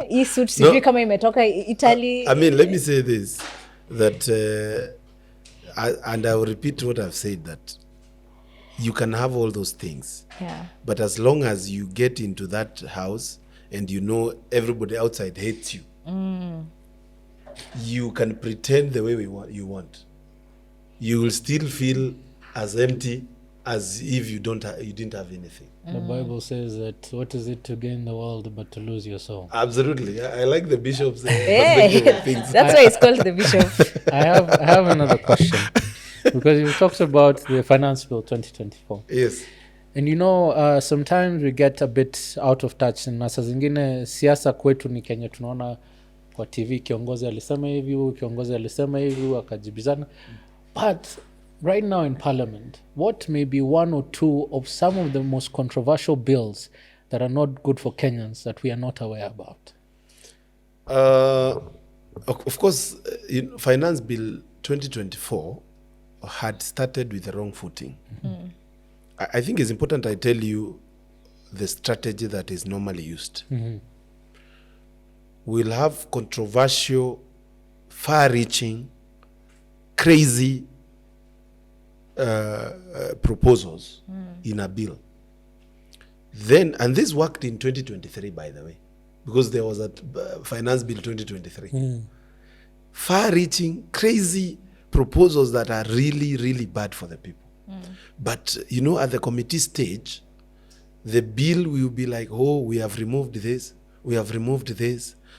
hii suit sijui kama imetoka Italy. I mean, let me say this, that and I will repeat what I've said, that you can have all those things, but as long as you get into that house and everybody outside hates you, you can pretend the way you want. You will still feel as empty as if you didn't have anything. The Bible says that what is it to gain the world but to lose your soul? Absolutely. I like the bishop's Hey, perspective of things. that's why it's called the bishop. I have another question, because you talked about the Finance Bill 2024. Yes. And sometimes we get a bit out of touch, na saa zingine siasa kwetu ni Kenya tunaona kwa TV kiongozi alisema hivi akajibizana. But right now in Parliament, what may be one or two of some of the most controversial bills that are not good for Kenyans that we are not aware about? Of course, Finance Bill 2024 had started with the wrong footing. I think it's important I tell you the strategy that is normally used. We'll have controversial, far-reaching, crazy proposals in a bill. And this worked in 2023, by the way, because there was a Finance Bill 2023. Far-reaching, crazy proposals that are really, really bad for the people. But, at the committee stage, the bill will be like, oh, we have removed this,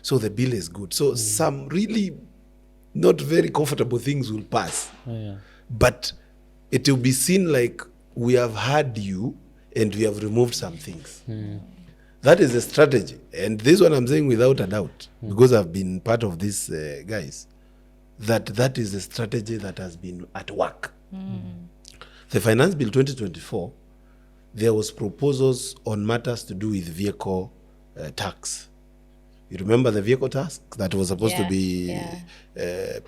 so the bill is good. So some really not very comfortable things will pass. But it will be seen like we have heard you and we have removed some things. That is a strategy. And this one I'm saying without a doubt, because I've been part of this, guys, that is a strategy that has been at work. The Finance Bill 2024, there was proposals on matters to do with vehicle tax. You remember the vehicle tax that was supposed to be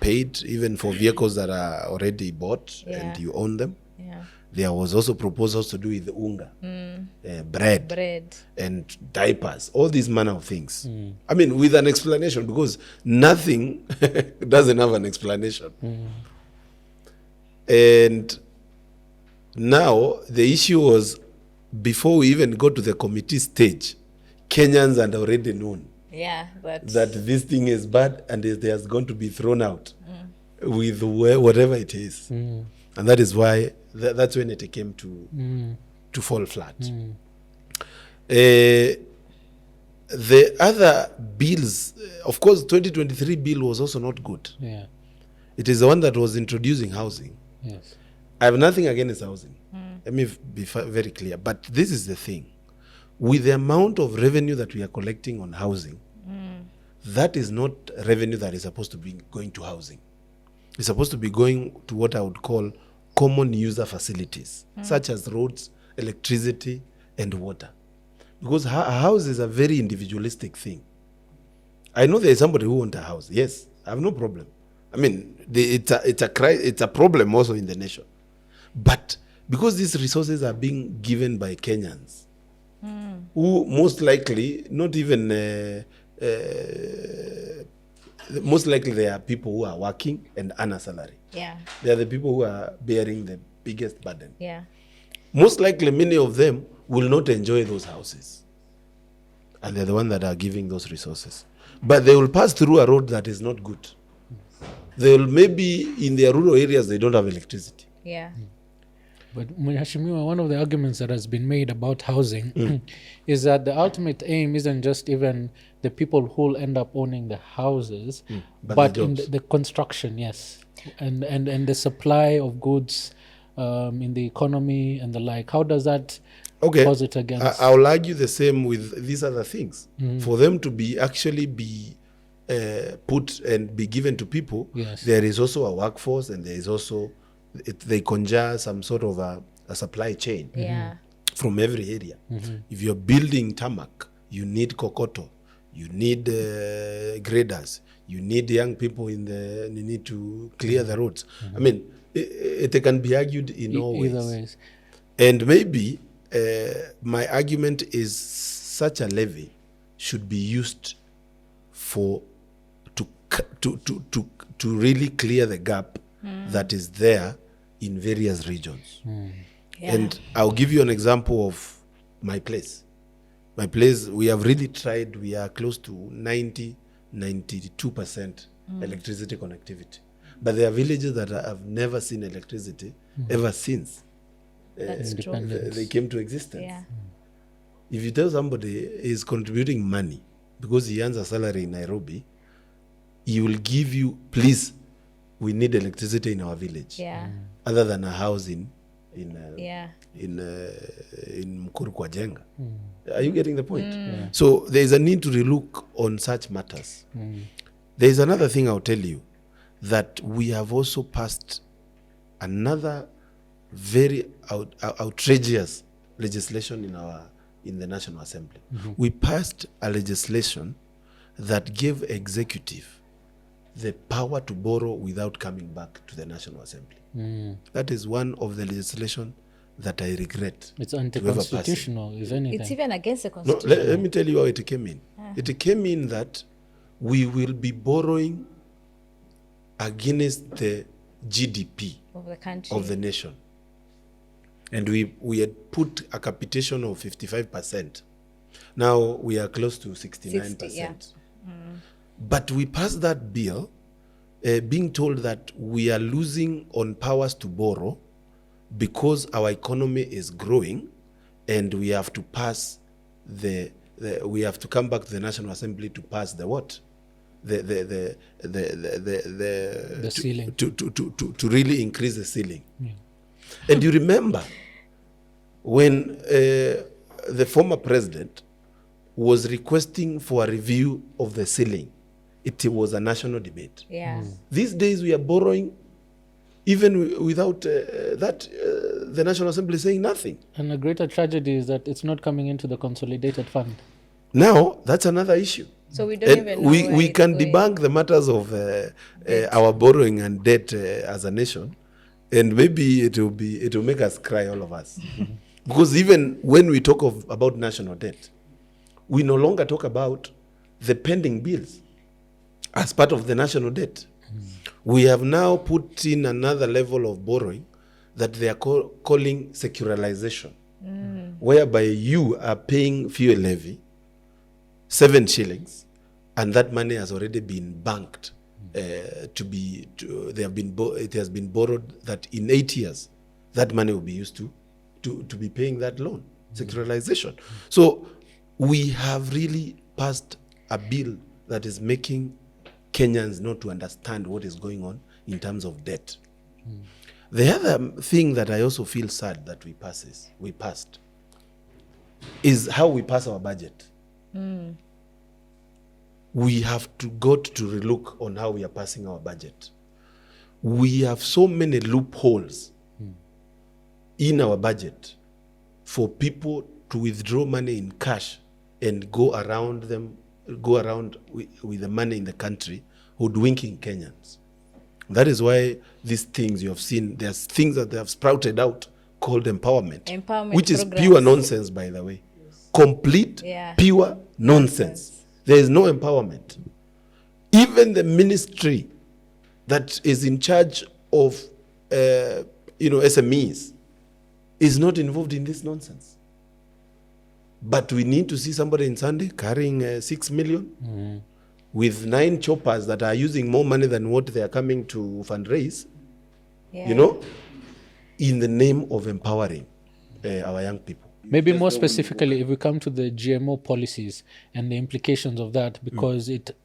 paid even for vehicles that are already bought and you own them? There was also proposals to do with unga, bread, and diapers, all these manner of things. I mean, with an explanation, because nothing doesn't have an explanation. And now the issue was, before we even go to the committee stage, Kenyans had already known that this thing is bad and it has going to be thrown out with whatever it is. And that is why that's when it came to fall flat. The other bills, of course, 2023 bill was also not good. It is the one that was introducing housing. I have nothing against housing. Let me be very clear. But this is the thing. With the amount of revenue that we are collecting on housing, that is not revenue that is supposed to be going to housing. It's supposed to be going to what I would call common user facilities, such as roads, electricity, and water. Because a house is a very individualistic thing. I know there is somebody who wants a house. Yes, I have no problem. I mean, it's a problem also in the nation. But because these resources are being given by Kenyans, who most likely, not even, most likely they are people who are working and earn a salary. They are the people who are bearing the biggest burden. Most likely many of them will not enjoy those houses. And they're the ones that are giving those resources. But they will pass through a road that is not good. They will, maybe in their rural areas, they don't have electricity. But Mheshimiwa, one of the arguments that has been made about housing is that the ultimate aim isn't just even the people who will end up owning the houses, but in the construction, and the supply of goods in the economy and the like. How does that pose it against? I'll argue the same with these other things. For them to be actually be put and be given to people, there is also a workforce, and there is also they conjure some sort of a supply chain from every area. If you're building tarmac, you need kokoto, you need graders, you need young people you need to clear the roads. I mean, it can be argued in all ways. And maybe my argument is such a levy should be used to really clear the gap that is there in various regions. And I'll give you an example of my place. My place, we have really tried. We are close to 90 92% electricity connectivity. But there are villages that have never seen electricity ever since That's true. they came to existence. Yeah. If you tell somebody is contributing money because he earns a salary in Nairobi, he will give you, please, we need electricity in our village. Yeah. Other than a house in Mukuru kwa Jenga. Are you getting the point? So there is a need to relook on such matters. There is another thing I'll tell you, that we have also passed another very outrageous legislation in the National Assembly. We passed a legislation that gave executive the power to borrow without coming back to the National Assembly. That is one of the legislation that I regret. It's anti-constitutional, if anything. It's even against the No, constitution. let me tell you how it came in. It came in that we will be borrowing against the GDP Of the country. of the nation. And we had put a capitation of 55%. Now we are close to 69%. 60, yeah. But we passed that bill being told that we are losing on powers to borrow because our economy is growing, and we have to pass we have to come back to the National Assembly to pass the what? The ceiling. To really increase the ceiling. And you remember when the former president was requesting for a review of the ceiling, it was a national debate. Yeah. These days we are borrowing even without the National Assembly saying nothing. And the greater tragedy is that it's not coming into the consolidated fund. Now that's another issue. So we don't And even know where we it's can going. debunk the matters of our borrowing and debt as a nation, and maybe it will make us cry, all of us. Because even when we talk about national debt, we no longer talk about the pending bills as part of the national debt. We have now put in another level of borrowing that they are calling securitization, whereby you are paying fuel levy 7 shillings, and that money has already been banked it has been borrowed that in 8 years that money will be used to be paying that loan. Securitization. So we have really passed a bill that is making Kenyans not to understand what is going on in terms of debt. The other thing that I also feel sad that we passed is how we pass our budget. We have got to relook on how we are passing our budget. We have so many loopholes in our budget for people to withdraw money in cash and go around with the money in the country, hoodwinking Kenyans. That is why these things you have seen, there's things that they have sprouted out called empowerment, which is programs. pure nonsense, by the way. Complete, pure nonsense. There is no empowerment. Even the ministry that is in charge of SMEs is not involved in this nonsense. But we need to see somebody in Sunday carrying 6 million with 9 choppers that are using more money than what they are coming to fundraise, in the name of empowering our young people. Maybe more specifically, if we come to the GMO policies and the implications of that, because it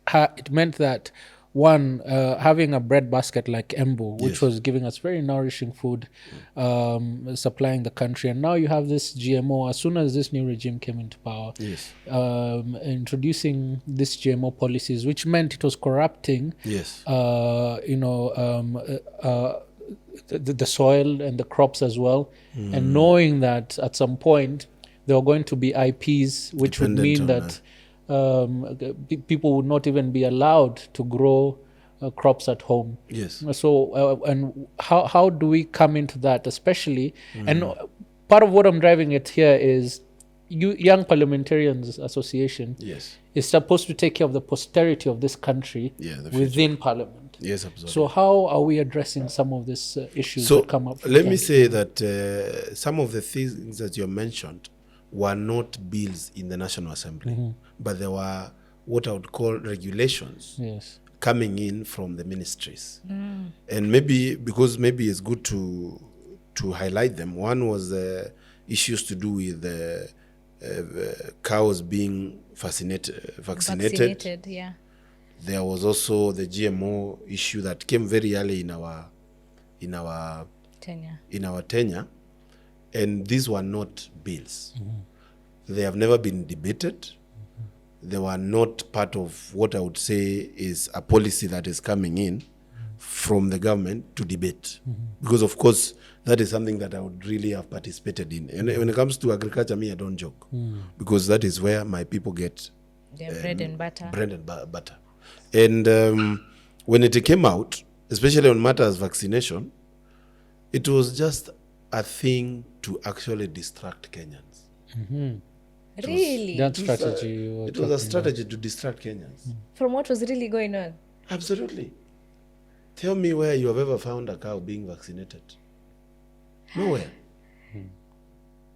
meant that, one, having a bread basket like Embu, which was giving us very nourishing food, supplying the country, and now you have this GMO, as soon as this new regime came into power, introducing this GMO policies, which meant it was corrupting the soil and the crops as well, and knowing that at some point there were going to be IPs, which would mean that people would not even be allowed to grow crops at home. So and how do we come into that, especially? And part of what I'm driving at here is Young Parliamentarians Association is supposed to take care of the posterity of this country within Parliament. Yes, absolutely. So how are we addressing some of these issues that come up? Let me say that some of the things that you mentioned were not bills in the National Assembly, but they were what I would call regulations Yes. coming in from the ministries. And maybe, because maybe it's good to highlight them. One was issues to do with cows being vaccinated. Yeah. There was also the GMO issue that came very early in our tenure, and these were not bills. They have never been debated. They were not part of what I would say is a policy that is coming in from the government to debate. Because of course, that is something that I would really have participated in. And when it comes to agriculture, me, I don't joke. Because that is where my people get Their bread and butter. butter. And when it came out, especially on matters vaccination, it was just a thing to actually distract Kenyans. Really? That strategy. you were It was a talking strategy to distract Kenyans. From what was really going on? Absolutely. Tell me where you have ever found a cow being vaccinated. Nowhere.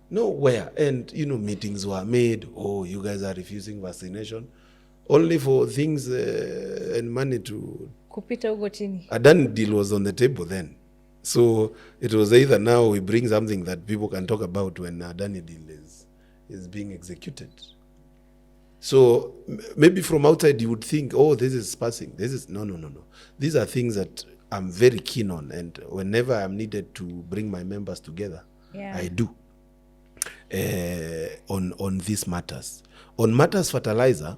Nowhere. And, meetings were made. Oh, you guys are refusing vaccination. Only for things and money to... Kupita huko chini. A done deal was on the table then. So it was either now we bring something that people can talk about when a done deal is being executed. So maybe from outside you would think, oh, this is passing. No. These are things that I'm very keen on, and whenever I'm needed to bring my members together, I do on these matters. On matters fertilizer,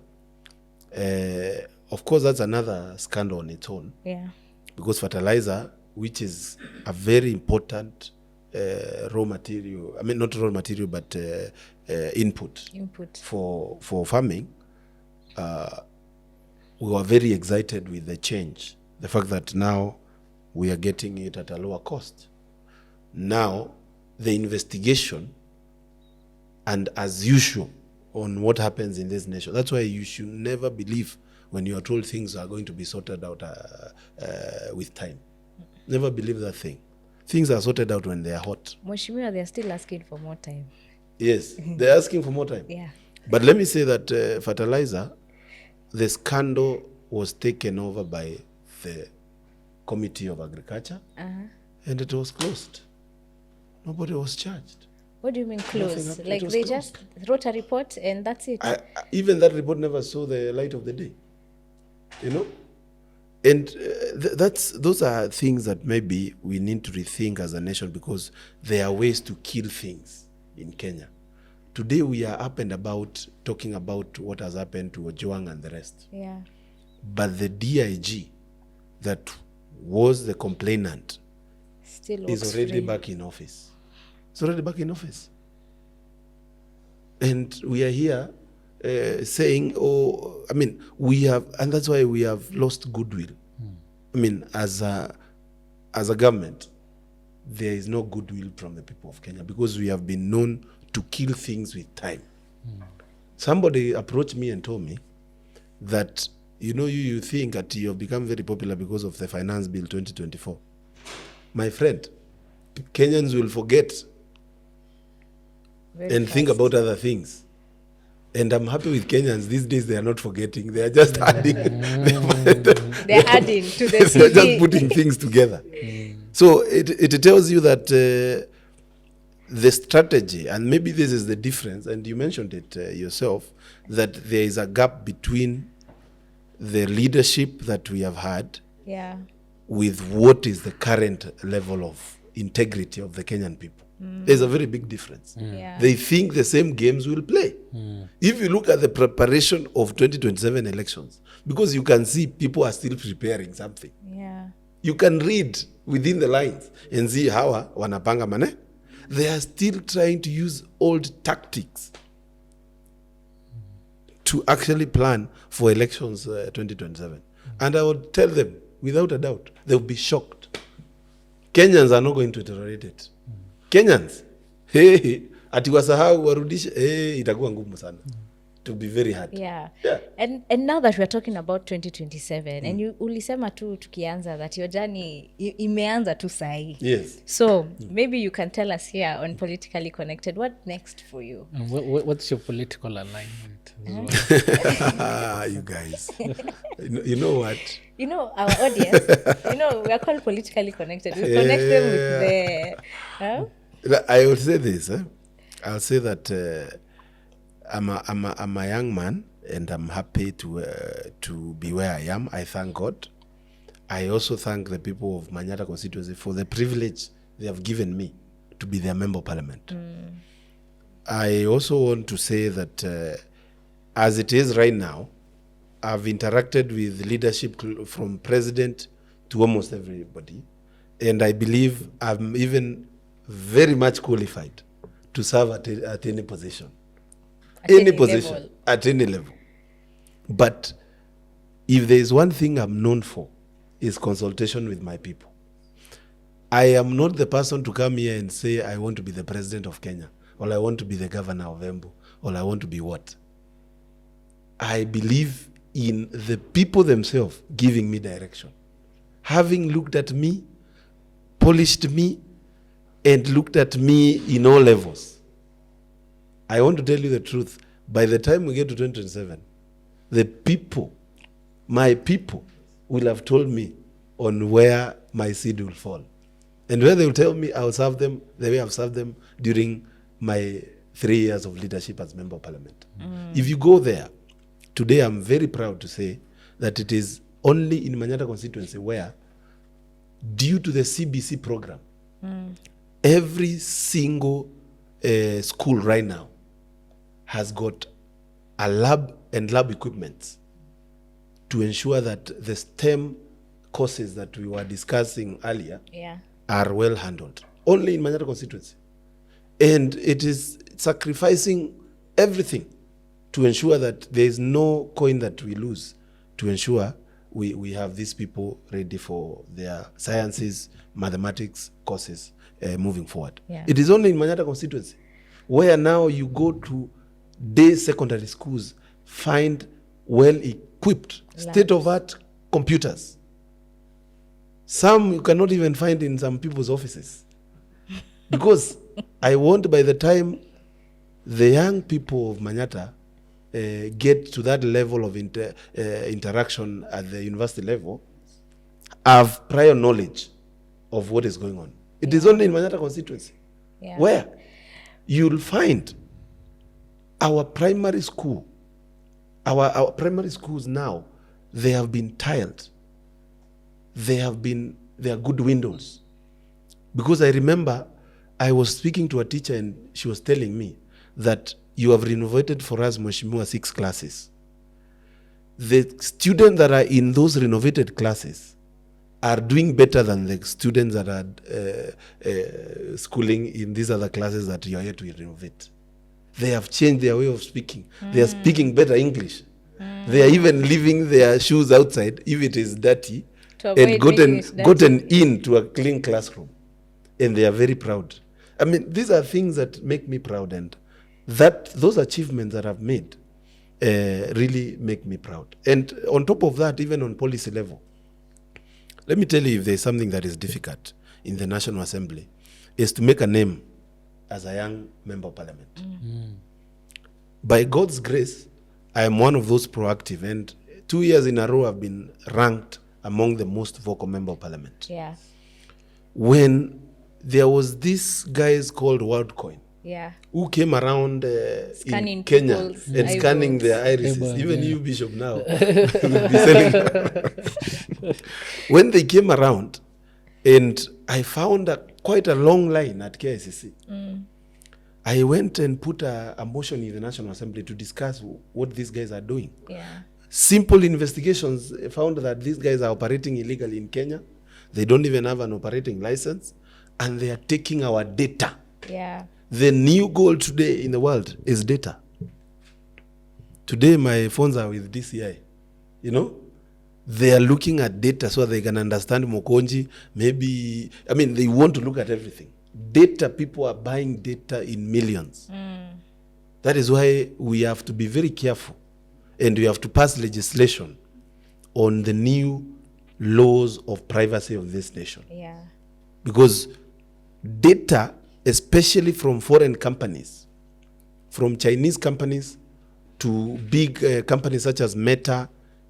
of course, that's another scandal on its own. Yeah. Because fertilizer, which is a very important raw material, I mean not raw material, but input for farming, we were very excited with the change. The fact that now we are getting it at a lower cost. Now, the investigation, and as usual, on what happens in this nation. That's why you should never believe when you are told things are going to be sorted out with time. Never believe that thing. Things are sorted out when they are hot. Mheshimiwa, they're still asking for more time. Yes, they're asking for more time. Yeah. But let me say that fertilizer, the scandal was taken over by the Committee of Agriculture, and it was closed. Nobody was charged. What do you mean closed? Like they just wrote a report and that's it? Even that report never saw the light of the day. And those are things that maybe we need to rethink as a nation, because there are ways to kill things in Kenya. Today we are up and about talking about what has happened to Ojwang and the rest. Yeah. But the DIG that was the complainant is already back in office. It's already back in office. And we are here saying, we have, and that's why we have lost goodwill. I mean, as a government, there is no goodwill from the people of Kenya, because we have been known to kill things with time. Somebody approached me and told me that, you think that you have become very popular because of the Finance Bill 2024. My friend, Kenyans will forget and think about other things. And I'm happy with Kenyans. These days they are not forgetting. They are just adding. They're adding to the They're just putting things together. So it tells you that the strategy, and maybe this is the difference, and you mentioned it yourself, that there is a gap between the leadership that we have had with what is the current level of integrity of the Kenyan people. There's a very big difference. They think the same games will play. If you look at the preparation of 2027 elections, because you can see people are still preparing something. You can read within the lines and see how wanapanga mane. They are still trying to use old tactics to actually plan for elections 2027. And I would tell them, without a doubt, they'll be shocked. Kenyans are not going to tolerate it. Kenyans, ati wasahau warudishe, itakuwa ngumu sana. to be very hard. Yeah. Yeah. And now that we're talking about 2027 and you ulisema tu tukianza that your journey imeanza tu sahi. Yes. So maybe you can tell us here on Politically Connected, what next for you? And what's your political alignment as well? You guys. You know what? You know, our audience, we are called Politically Connected. We connect them with the... Huh? I will say this. I'll say that I'm a young man, and I'm happy to be where I am. I thank God. I also thank the people of Manyata constituency for the privilege they have given me to be their member of parliament. I also want to say that as it is right now, I've interacted with leadership from president to almost everybody, and I believe I'm even very much qualified to serve at any position. At any level. But if there is one thing I'm known for, is consultation with my people. I am not the person to come here and say I want to be the president of Kenya, or I want to be the governor of Embu, or I want to be what. I believe in the people themselves giving me direction. Having looked at me, polished me, and looked at me in all levels. I want to tell you the truth. By the time we get to 2027, the people, my people, will have told me on where my seed will fall. And where they will tell me I'll serve them the way I've served them during my 3 years of leadership as Member of Parliament. If you go there, today I'm very proud to say that it is only in Manyata constituency where, due to the CBC program, every single school right now has got a lab and lab equipment to ensure that the STEM courses that we were discussing earlier are well handled. Only in Manyata constituency. And it is sacrificing everything to ensure that there is no coin that we lose, to ensure we have these people ready for their sciences, mathematics courses moving forward. It is only in Manyata constituency where now you go to day secondary schools, find well-equipped, state-of-art computers. Some you cannot even find in some people's offices. Because I want, by the time the young people of Manyata get to that level of interaction at the university level, have prior knowledge of what is going on. It is only in Manyata constituency where you'll find our primary school, our primary schools now, they have been tiled. They are good windows. Because I remember I was speaking to a teacher and she was telling me that you have renovated for us, Mheshimiwa, 6 classes. The students that are in those renovated classes are doing better than the students that are schooling in these other classes that you are yet to renovate. They have changed their way of speaking. They are speaking better English. They are even leaving their shoes outside if it is dirty and gotten into a clean classroom. And they are very proud. I mean, these are things that make me proud, and those achievements that I've made really make me proud. And on top of that, even on policy level, let me tell you, if there's something that is difficult in the National Assembly, is to make a name as a young Member of Parliament. By God's grace, I am one of those proactive, and 2 years in a row I've been ranked among the most vocal Member of Parliament. When there was this guys called WorldCoin, who came around in Kenya and scanning their irises. Even you, Bishop, now will be selling. When they came around, and I found quite a long line at KICC, I went and put a motion in the National Assembly to discuss what these guys are doing. Simple investigations found that these guys are operating illegally in Kenya. They don't even have an operating license, and they are taking our data. The new goal today in the world is data. Today, my phones are with DCI. They are looking at data so they can understand Mukunji. They want to look at everything. Data, people are buying data in millions. That is why we have to be very careful, and we have to pass legislation on the new laws of privacy of this nation. Yeah. Because data, especially from foreign companies, from Chinese companies to big companies such as Meta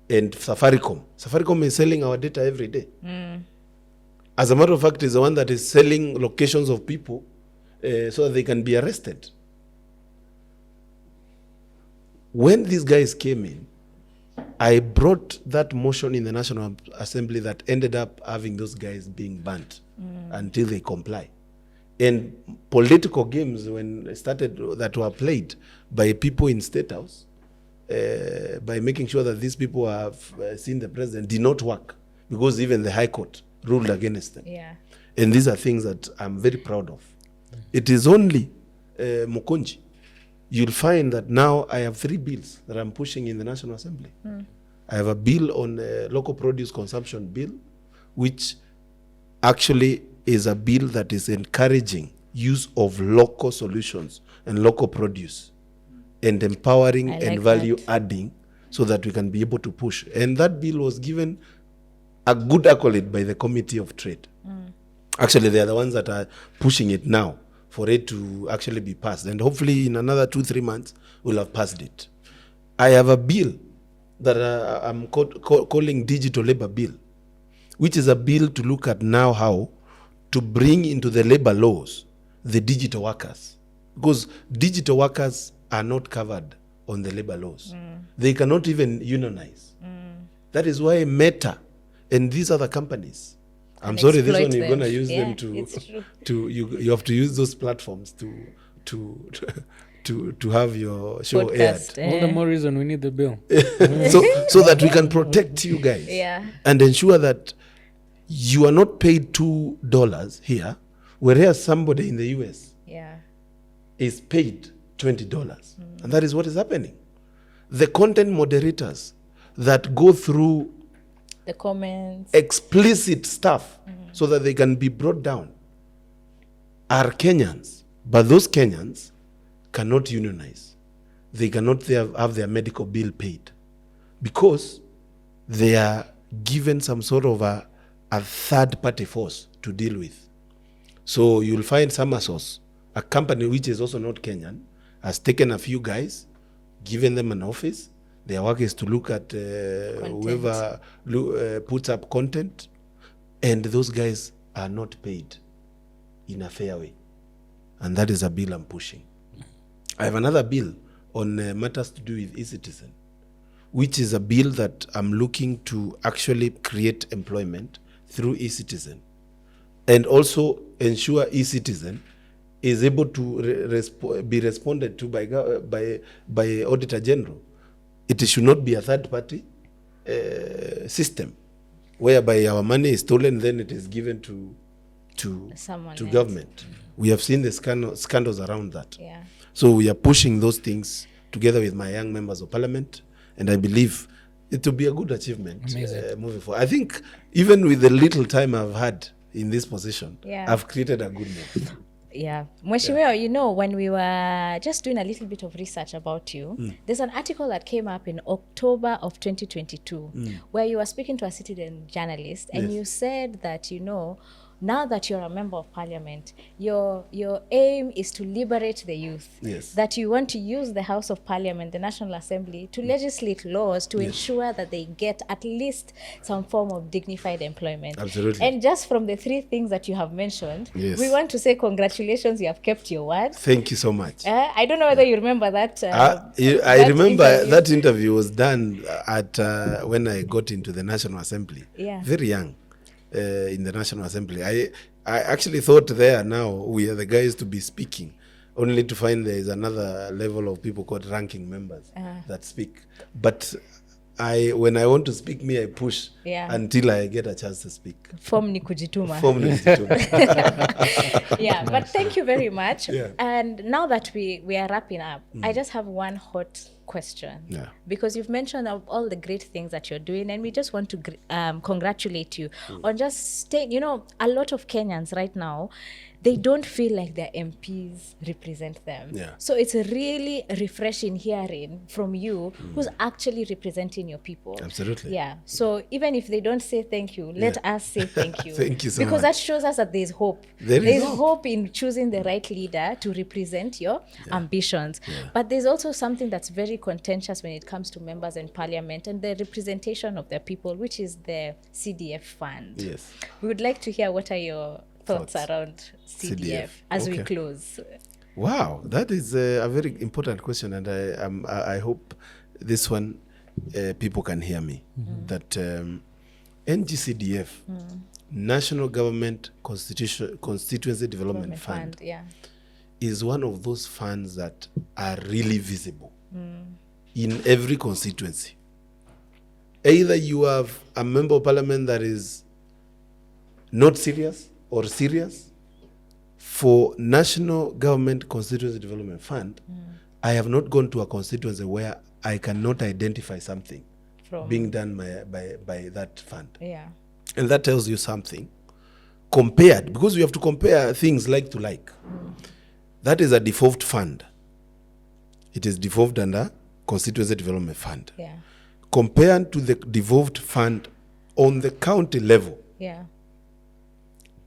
and Safaricom. Safaricom is selling our data every day. As a matter of fact, is the one that is selling locations of people so that they can be arrested. When these guys came in, I brought that motion in the National Assembly that ended up having those guys being banned until they comply. And political games when started that were played by people in State House, by making sure that these people have seen the president, did not work, because even the High Court ruled against them. Yeah. And these are things that I'm very proud of. It is only Mukunji. You'll find that now I have 3 bills that I'm pushing in the National Assembly. I have a bill on local produce consumption bill, which actually is a bill that is encouraging use of local solutions and local produce and empowering I like and value that. adding so that we can be able to push. And that bill was given a good accolade by the Committee of Trade. Actually, they are the ones that are pushing it now for it to actually be passed. And hopefully in another 2-3 months, we'll have passed it. I have a bill that I'm calling Digital Labor Bill, which is a bill to look at now how to bring into the labor laws the digital workers. Because digital workers are not covered on the labor laws. They cannot even unionize. That is why Meta and these other companies, I'm sorry, this one you're going to use them to you have to use those platforms to have your show Podcast, aired. All the more reason we need the bill. So that we can protect you guys. Yeah. And ensure that you are not paid $2 here, whereas somebody in the US Yeah. is paid $20. And that is what is happening. The content moderators that go through The comments. explicit stuff so that they can be brought down are Kenyans, but those Kenyans cannot unionize. They cannot have their medical bill paid because they are given some sort of a third-party force to deal with. So you'll find Samasos, a company which is also not Kenyan, has taken a few guys, given them an office. Their work is to look at whoever puts up content, and those guys are not paid in a fair way. And that is a bill I'm pushing. I have another bill on matters to do with e-citizen, which is a bill that I'm looking to actually create employment through e-citizen, and also ensure e-citizen is able to be responded to by Auditor General. It should not be a third-party system whereby our money is stolen, then it is given to Someone to else. government. We have seen the scandals around that. Yeah. So we are pushing those things together with my young members of parliament, and I believe it will be a good achievement moving forward. I think even with the little time I've had in this position, Yeah. I've created a good move. Yeah. Mweshimiwa, you know, when we were just doing a little bit of research about you, there's an article that came up in October of 2022 where you were speaking to a citizen journalist and Yes. you said that, you know, now that you're a member of parliament, your aim is to liberate the youth. Yes. That you want to use the House of Parliament, the National Assembly, to legislate laws to ensure that they get at least some form of dignified employment. Absolutely. And just from the 3 things that you have mentioned, Yes. we want to say congratulations, you have kept your word. Thank you so much. I don't know whether you remember that. I remember interview. that interview was done at when I got into the National Assembly. Yeah. Very young in the National Assembly. I actually thought there now we are the guys to be speaking, only to find there is another level of people called ranking members that speak. But when I want to speak, I push until I get a chance to speak. Form ni kujituma. Form ni kujituma. Yeah, but thank you very much. Yeah. And now that we are wrapping up, I just have one hot question. Yeah. Because you've mentioned all the great things that you're doing, and we just want to congratulate you on just staying. A lot of Kenyans right now, they don't feel like their MPs represent them. Yeah. So it's really refreshing hearing from you who's actually representing your people. Absolutely. Yeah. So even if they don't say thank you, let us say thank you. Thank you so because much. that shows us that there's hope. There is hope in choosing the right leader to represent your ambitions. But there's also something that's very contentious when it comes to members in parliament and the representation of their people, which is the CDF fund. Yes. We would like to hear what are your thoughts around CDF as we close. Wow, that is a very important question, and I hope this one people can hear me. That NGCDF, National Government Constituency Development Fund, is one of those funds that are really visible in every constituency. Either you have a member of parliament that is not serious or serious. For National Government Constituency Development Fund, I have not gone to a constituency where I cannot identify something being done by that fund. Yeah. And that tells you something. Compared, because we have to compare things like to like. That is a devolved fund. It is devolved under Constituency Development Fund. Yeah. Compared to the devolved fund on the county level, Yeah.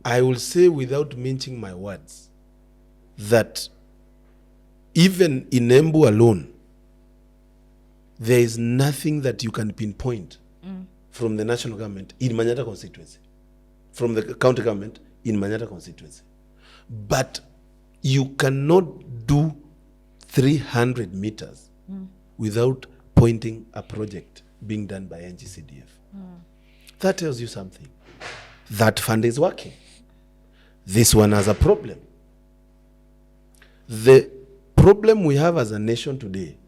I will say without mincing my words that even in Embu alone, there is nothing that you can pinpoint from the national government in Manyata constituency, from the county government in Manyata constituency. But you cannot do 300 meters without pointing a project being done by NGCDF. That tells you something. That fund is working. This one has a problem. The problem we have as a nation today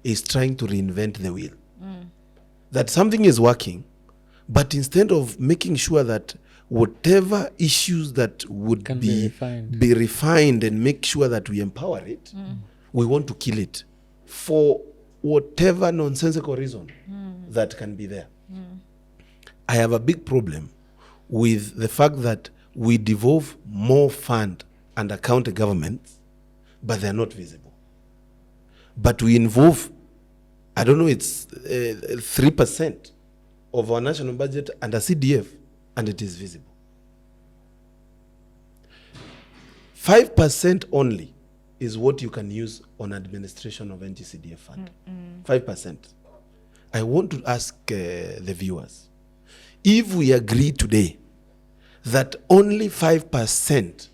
is trying to reinvent the wheel. That something is working, but instead of making sure that whatever issues that would Can be refined and make sure that we empower it, we want to kill it for whatever nonsensical reason that can be there. I have a big problem with the fact that we devolve more fund under county governments, but they're not visible. But we involve, I don't know, it's 3% of our national budget under CDF, and it is visible. 5% only is what you can use on administration of NGCDF fund. 5%. I want to ask the viewers, if we agree today that only 5%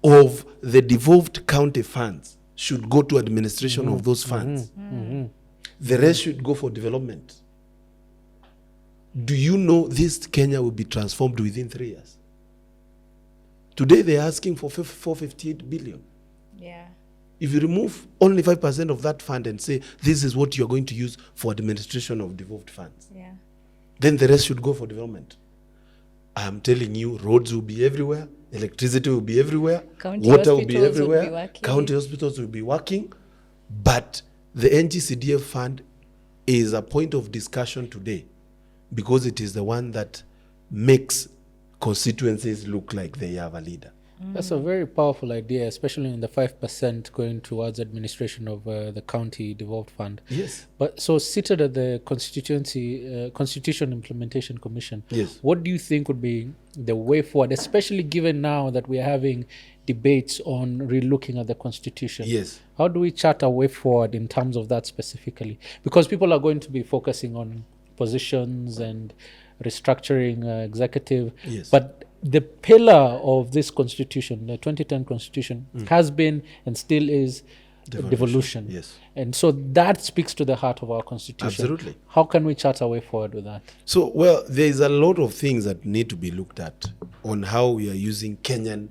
of the devolved county funds should go to administration of those funds, the rest should go for development. Do you know this Kenya will be transformed within 3 years? Today they're asking for 458 billion. Yeah. If you remove only 5% of that fund and say this is what you're going to use for administration of devolved funds, Yeah. then the rest should go for development. I'm telling you, roads will be everywhere, electricity will be everywhere, County water will be hospitals will everywhere, be working. county hospitals will be working. But the NGCDF fund is a point of discussion today because it is the one that makes constituencies look like they have a leader. That's a very powerful idea, especially in the 5% going towards administration of the county devolved fund. Yes. But so seated at the Constitution Implementation Commission, Yes. what do you think would be the way forward, especially given now that we are having debates on relooking at the Constitution? Yes. How do we chart a way forward in terms of that specifically? Because people are going to be focusing on positions and restructuring executive. Yes. But the pillar of this constitution, the 2010 constitution, has been and still is devolution. Yes. And so that speaks to the heart of our constitution. Absolutely. How can we chart our way forward with that? So, well, there is a lot of things that need to be looked at on how we are using Kenyan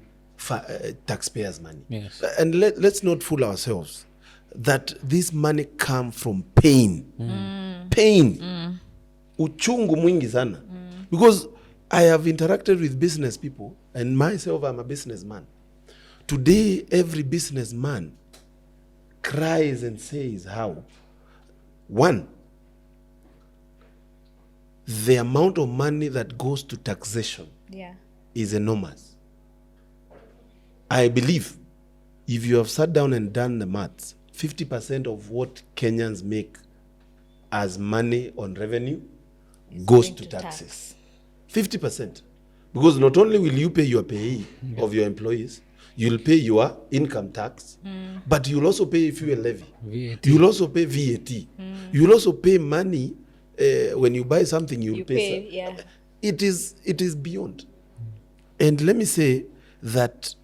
taxpayers' money. Yes. And let's not fool ourselves that this money comes from pain. Pain. Uchungu mwingi sana. Because I have interacted with business people, and myself, I'm a businessman. Today, every businessman cries and says how One, the amount of money that goes to taxation is enormous. I believe if you have sat down and done the maths, 50% of what Kenyans make as money on revenue goes to taxes. 50%. Because not only will you pay your payee of your employees, you'll pay your income tax, but you'll also pay fuel levy. VAT. You'll also pay VAT. You'll also pay money when you buy something. You'll pay. It is beyond. And let me say that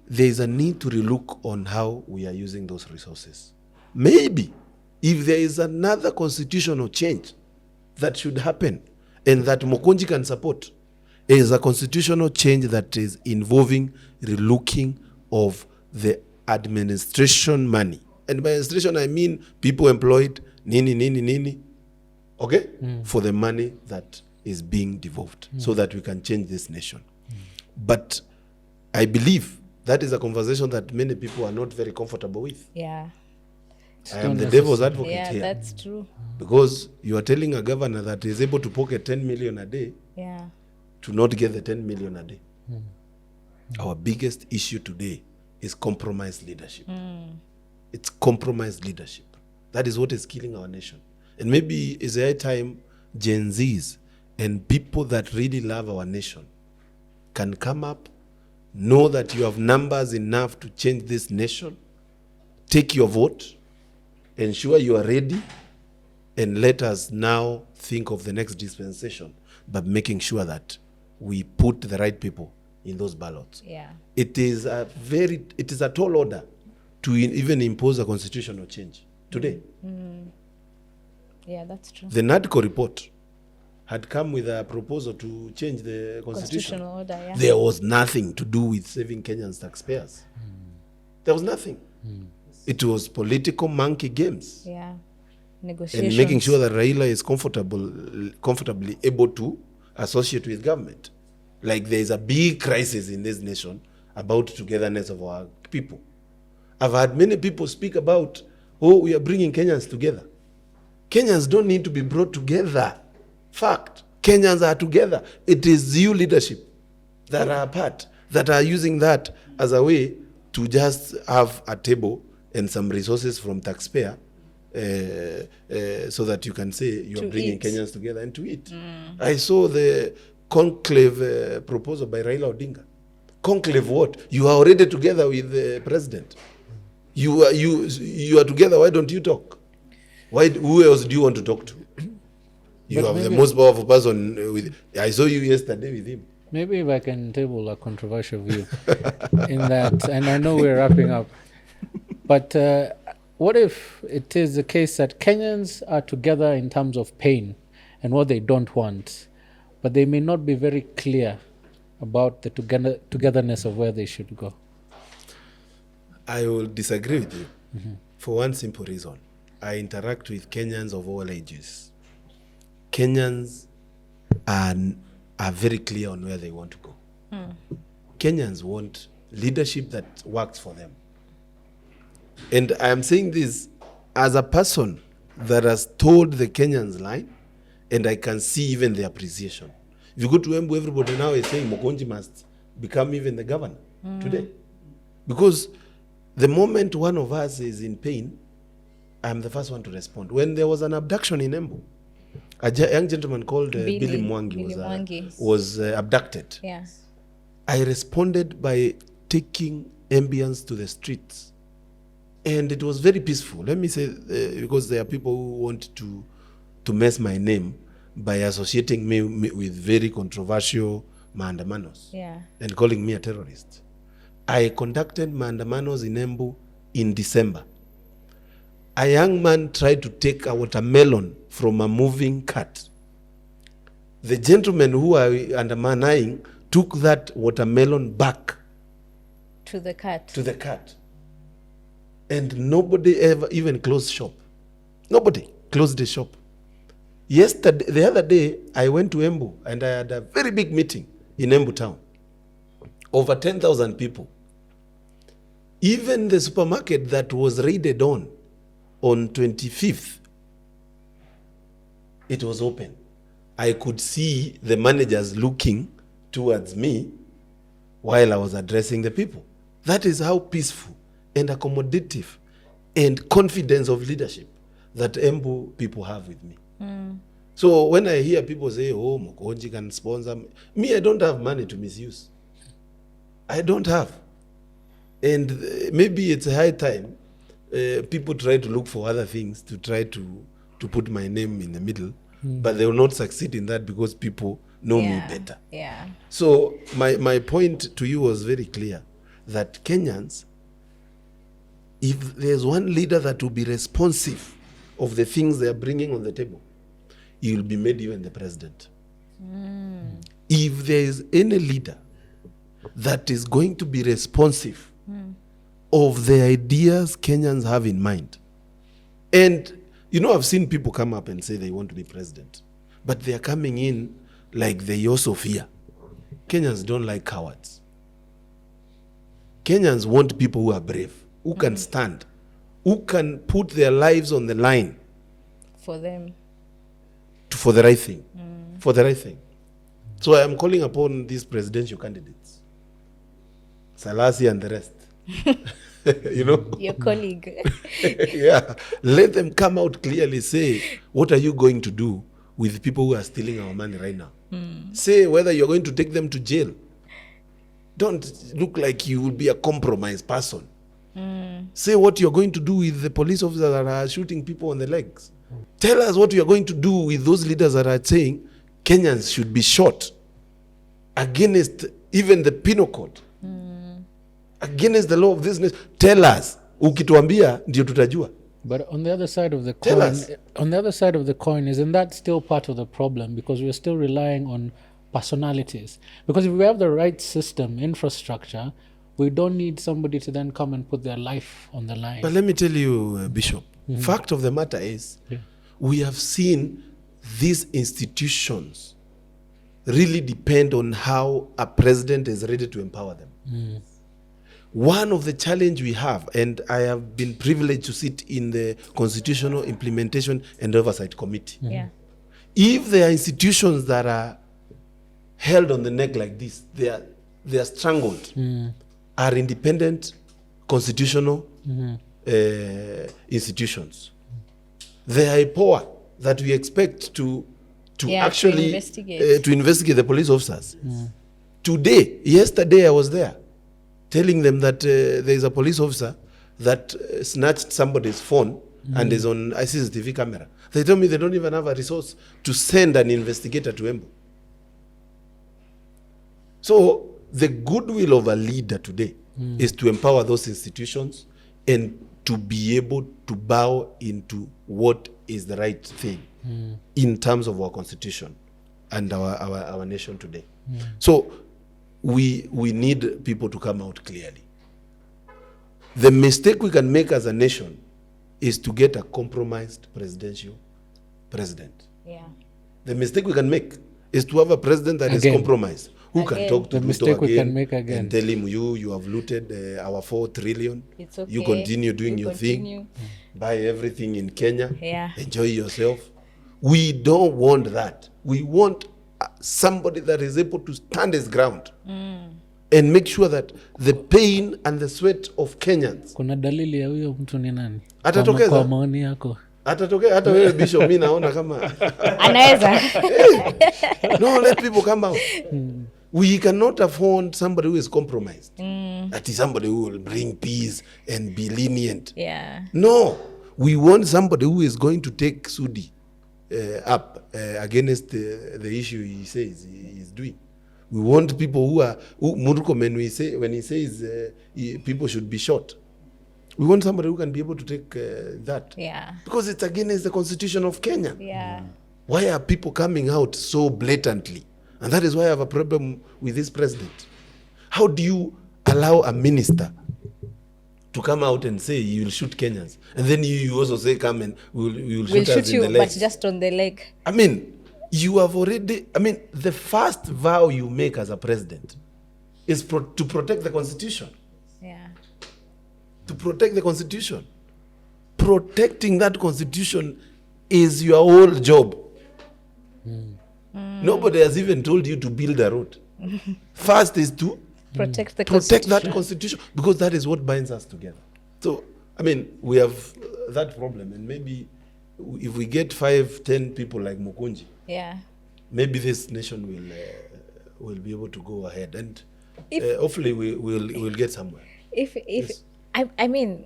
there is a need to relook on how we are using those resources. Maybe if there is another constitutional change that should happen and that Mukunji can support, is a constitutional change that is involving relooking of the administration money. And by administration, I mean people employed, okay, for the money that is being devolved so that we can change this nation. But I believe that is a conversation that many people are not very comfortable with. Yeah. I am the devil's advocate here. Yeah, that's true. Because you are telling a governor that is able to pocket 10 million a day to not get the 10 million a day. Our biggest issue today is compromised leadership. It's compromised leadership. That is what is killing our nation. And maybe it's a high time Gen Zs and people that really love our nation can come up, know that you have numbers enough to change this nation, take your vote, ensure you are ready, and let us now think of the next dispensation, but making sure that we put the right people in those ballots. Yeah. It is a tall order to even impose a constitutional change today. Yeah, that's true. The NADCO report had come with a proposal to change the constitution. Constitutional order, There was nothing to do with saving Kenyans taxpayers. There was nothing. It was political monkey games. Yeah. Negotiations. And making sure that Raila is comfortably able to associate with government. Like there is a big crisis in this nation about togetherness of our people. I've had many people speak about, we are bringing Kenyans together. Kenyans don't need to be brought together. Fact. Kenyans are together. It is you leadership that are apart, that are using that as a way to just have a table and some resources from taxpayer so that you can say you are bringing Kenyans together and to eat. I saw the conclave proposal by Raila Odinga. Conclave what? You are already together with the president. You are together. Why don't you talk? Who else do you want to talk to? You have the most powerful person with. I saw you yesterday with him. Maybe if I can table a controversial view in that, and I know we're wrapping up, but what if it is the case that Kenyans are together in terms of pain and what they don't want, but they may not be very clear about the togetherness of where they should go? I will disagree with you for one simple reason. I interact with Kenyans of all ages. Kenyans are very clear on where they want to go. Kenyans want leadership that works for them. And I am saying this as a person that has told the Kenyans line, and I can see even the appreciation. If you go to Embu, everybody now is saying Mukunji must become even the governor today. Because the moment one of us is in pain, I'm the first one to respond. When there was an abduction in Embu, a young gentleman called Billy Mwangi was abducted. Yeah. I responded by taking ambience to the streets. And it was very peaceful. Let me say, because there are people who want to mess my name by associating me with very controversial maandamanos and calling me a terrorist. I conducted maandamanos in Embu in December. A young man tried to take a watermelon from a moving cart. The gentlemen who are undermining took that watermelon back to the cart. And nobody ever even closed shop. Nobody closed the shop. The other day, I went to Embu and I had a very big meeting in Embu town. Over 10,000 people. Even the supermarket that was raided on 25th, it was open. I could see the managers looking towards me while I was addressing the people. That is how peaceful and accommodative and confidence of leadership that Embu people have with me. So when I hear people say, oh, Mukunji can sponsor me, I don't have money to misuse. I don't have. And maybe it's a high time people try to look for other things to try to put my name in the middle, but they will not succeed in that because people know me better. Yeah. So my point to you was very clear, that Kenyans, if there's one leader that will be responsive of the things they are bringing on the table, he will be made even the president. If there is any leader that is going to be responsive of the ideas Kenyans have in mind, and you know, I've seen people come up and say they want to be president, but they are coming in like they also fear. Kenyans don't like cowards. Kenyans want people who are brave, who can stand, who can put their lives on the line For them. for the right thing. For the right thing. So I am calling upon these presidential candidates, Salasi and the rest. You know? Your colleague. Yeah. Let them come out clearly, say, what are you going to do with people who are stealing our money right now? Say whether you're going to take them to jail. Don't look like you will be a compromised person. Say what you're going to do with the police officers that are shooting people on the legs. Tell us what you're going to do with those leaders that are saying Kenyans should be shot against even the penal code, against the law of this nation. Tell us. Ukituambia ndio tutajua. But on the other side of the Tell coin, us. on the other side of the coin, isn't that still part of the problem? Because we're still relying on personalities. Because if we have the right system, infrastructure, we don't need somebody to then come and put their life on the line. But let me tell you, Bishop, fact of the matter is, we have seen these institutions really depend on how a president is ready to empower them. One of the challenge we have, and I have been privileged to sit in the Constitutional Implementation and Oversight Committee. Yeah. If there are institutions that are held on the neck like this, they are strangled, are independent constitutional institutions. They are a power that we expect to actually investigate. to investigate the police officers. Yesterday I was there telling them that there is a police officer that snatched somebody's phone and is on a CCTV camera. They told me they don't even have a resource to send an investigator to Embu. So the goodwill of a leader today is to empower those institutions and to be able to bow into what is the right thing in terms of our constitution and our nation today. So we need people to come out clearly. The mistake we can make as a nation is to get a compromised president. Yeah. The mistake we can make is to have a president that is compromised, who can Again. talk to The Ruto mistake we again can make again. and tell him, you have looted our 4 trillion. It's okay. You continue doing You your continue. thing. Buy everything in Kenya. Yeah. Enjoy yourself. We don't want that. We want somebody that is able to stand his ground and make sure that the pain and the sweat of Kenyans Kuna dalili ya huyo mtu ni nani? Atatokeza. Kwa maoni yako. atatokea. Hata wewe Bishop, mimi naona kama Anaweza. no, let people come out. We cannot afford somebody who is compromised. That is somebody who will bring peace and be lenient. Yeah. No, we want somebody who is going to take Sudi up against the issue he says he is doing. We want people who are Murkomen. When he says people should be shot, we want somebody who can be able to take that. Yeah. Because it's against the constitution of Kenya. Yeah. Why are people coming out so blatantly? And that is why I have a problem with this president. How do you allow a minister to come out and say you will shoot Kenyans, and then you also say come and we will We'll shoot us shoot in you, the but legs? just on the leg. I mean, you have already. I mean, the first vow you make as a president is to protect the constitution. Yeah. To protect the constitution. Protecting that constitution is your whole job. Nobody has even told you to build a road. First is to Protect the protect that constitution. constitution, because that is what binds us together. So, I mean, we have that problem, and maybe if we get 5-10 people like Mukunji, Yeah. maybe this nation will be able to go ahead, and If- hopefully we'll get somewhere. If Yes. I mean,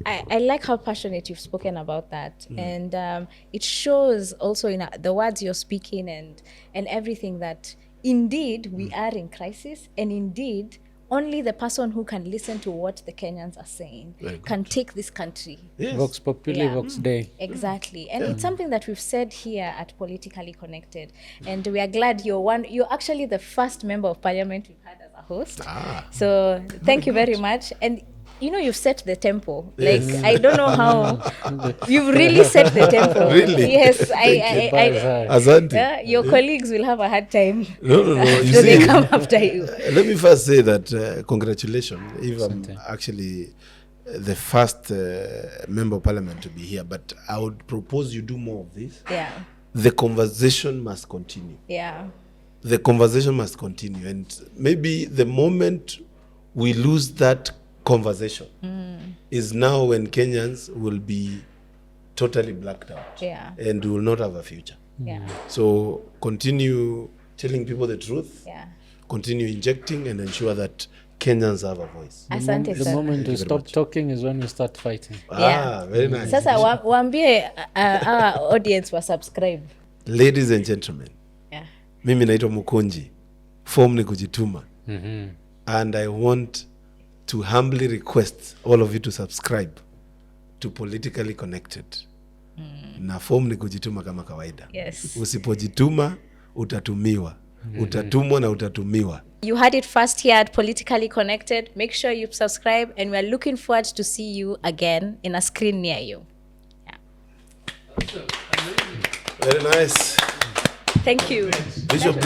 I like how passionate you've spoken about that, and it shows also in the words you're speaking and everything that indeed we are in crisis, and indeed only the person who can listen to what the Kenyans are saying Very good. can take this country. Yes. Vox Populi, Yeah. Vox Dei. Exactly, and it's something that we've said here at Politically Connected, and we are glad you're actually the first member of parliament we've had as a host. So thank you very much. And you've set the tempo. Like, Yes. I don't know how you've really set the tempo. Really? Yes, Asante. your colleagues will have a hard time. No. You So they see, come after you. let me first say that congratulations, if I'm actually the first member of parliament to be here, but I would propose you do more of this. Yeah, The conversation must continue. yeah, The conversation must continue, and maybe the moment we lose that conversation is now when Kenyans will be totally blacked out, yeah, and will not have a future. yeah, So continue telling people the truth, yeah. continue injecting, and ensure that Kenyans have a voice. Asante The sana. moment you you very stop much. talking is when you start fighting. Very nice. Sasa waambie our audience wa subscribe. Ladies and gentlemen, Yeah. mimi naitwa Mukunji, form ni kujituma, Mm-hmm. and I want to humbly request all of you to subscribe to Politically Connected. Na form ni kujituma kama kawaida. Yes. Usipojituma utatumiwa. Utatumwa na utatumiwa. You heard it first here at Politically Connected. Make sure you subscribe, and we're looking forward to see you again in a screen near you. Yeah. Very nice. Thank you. Bishop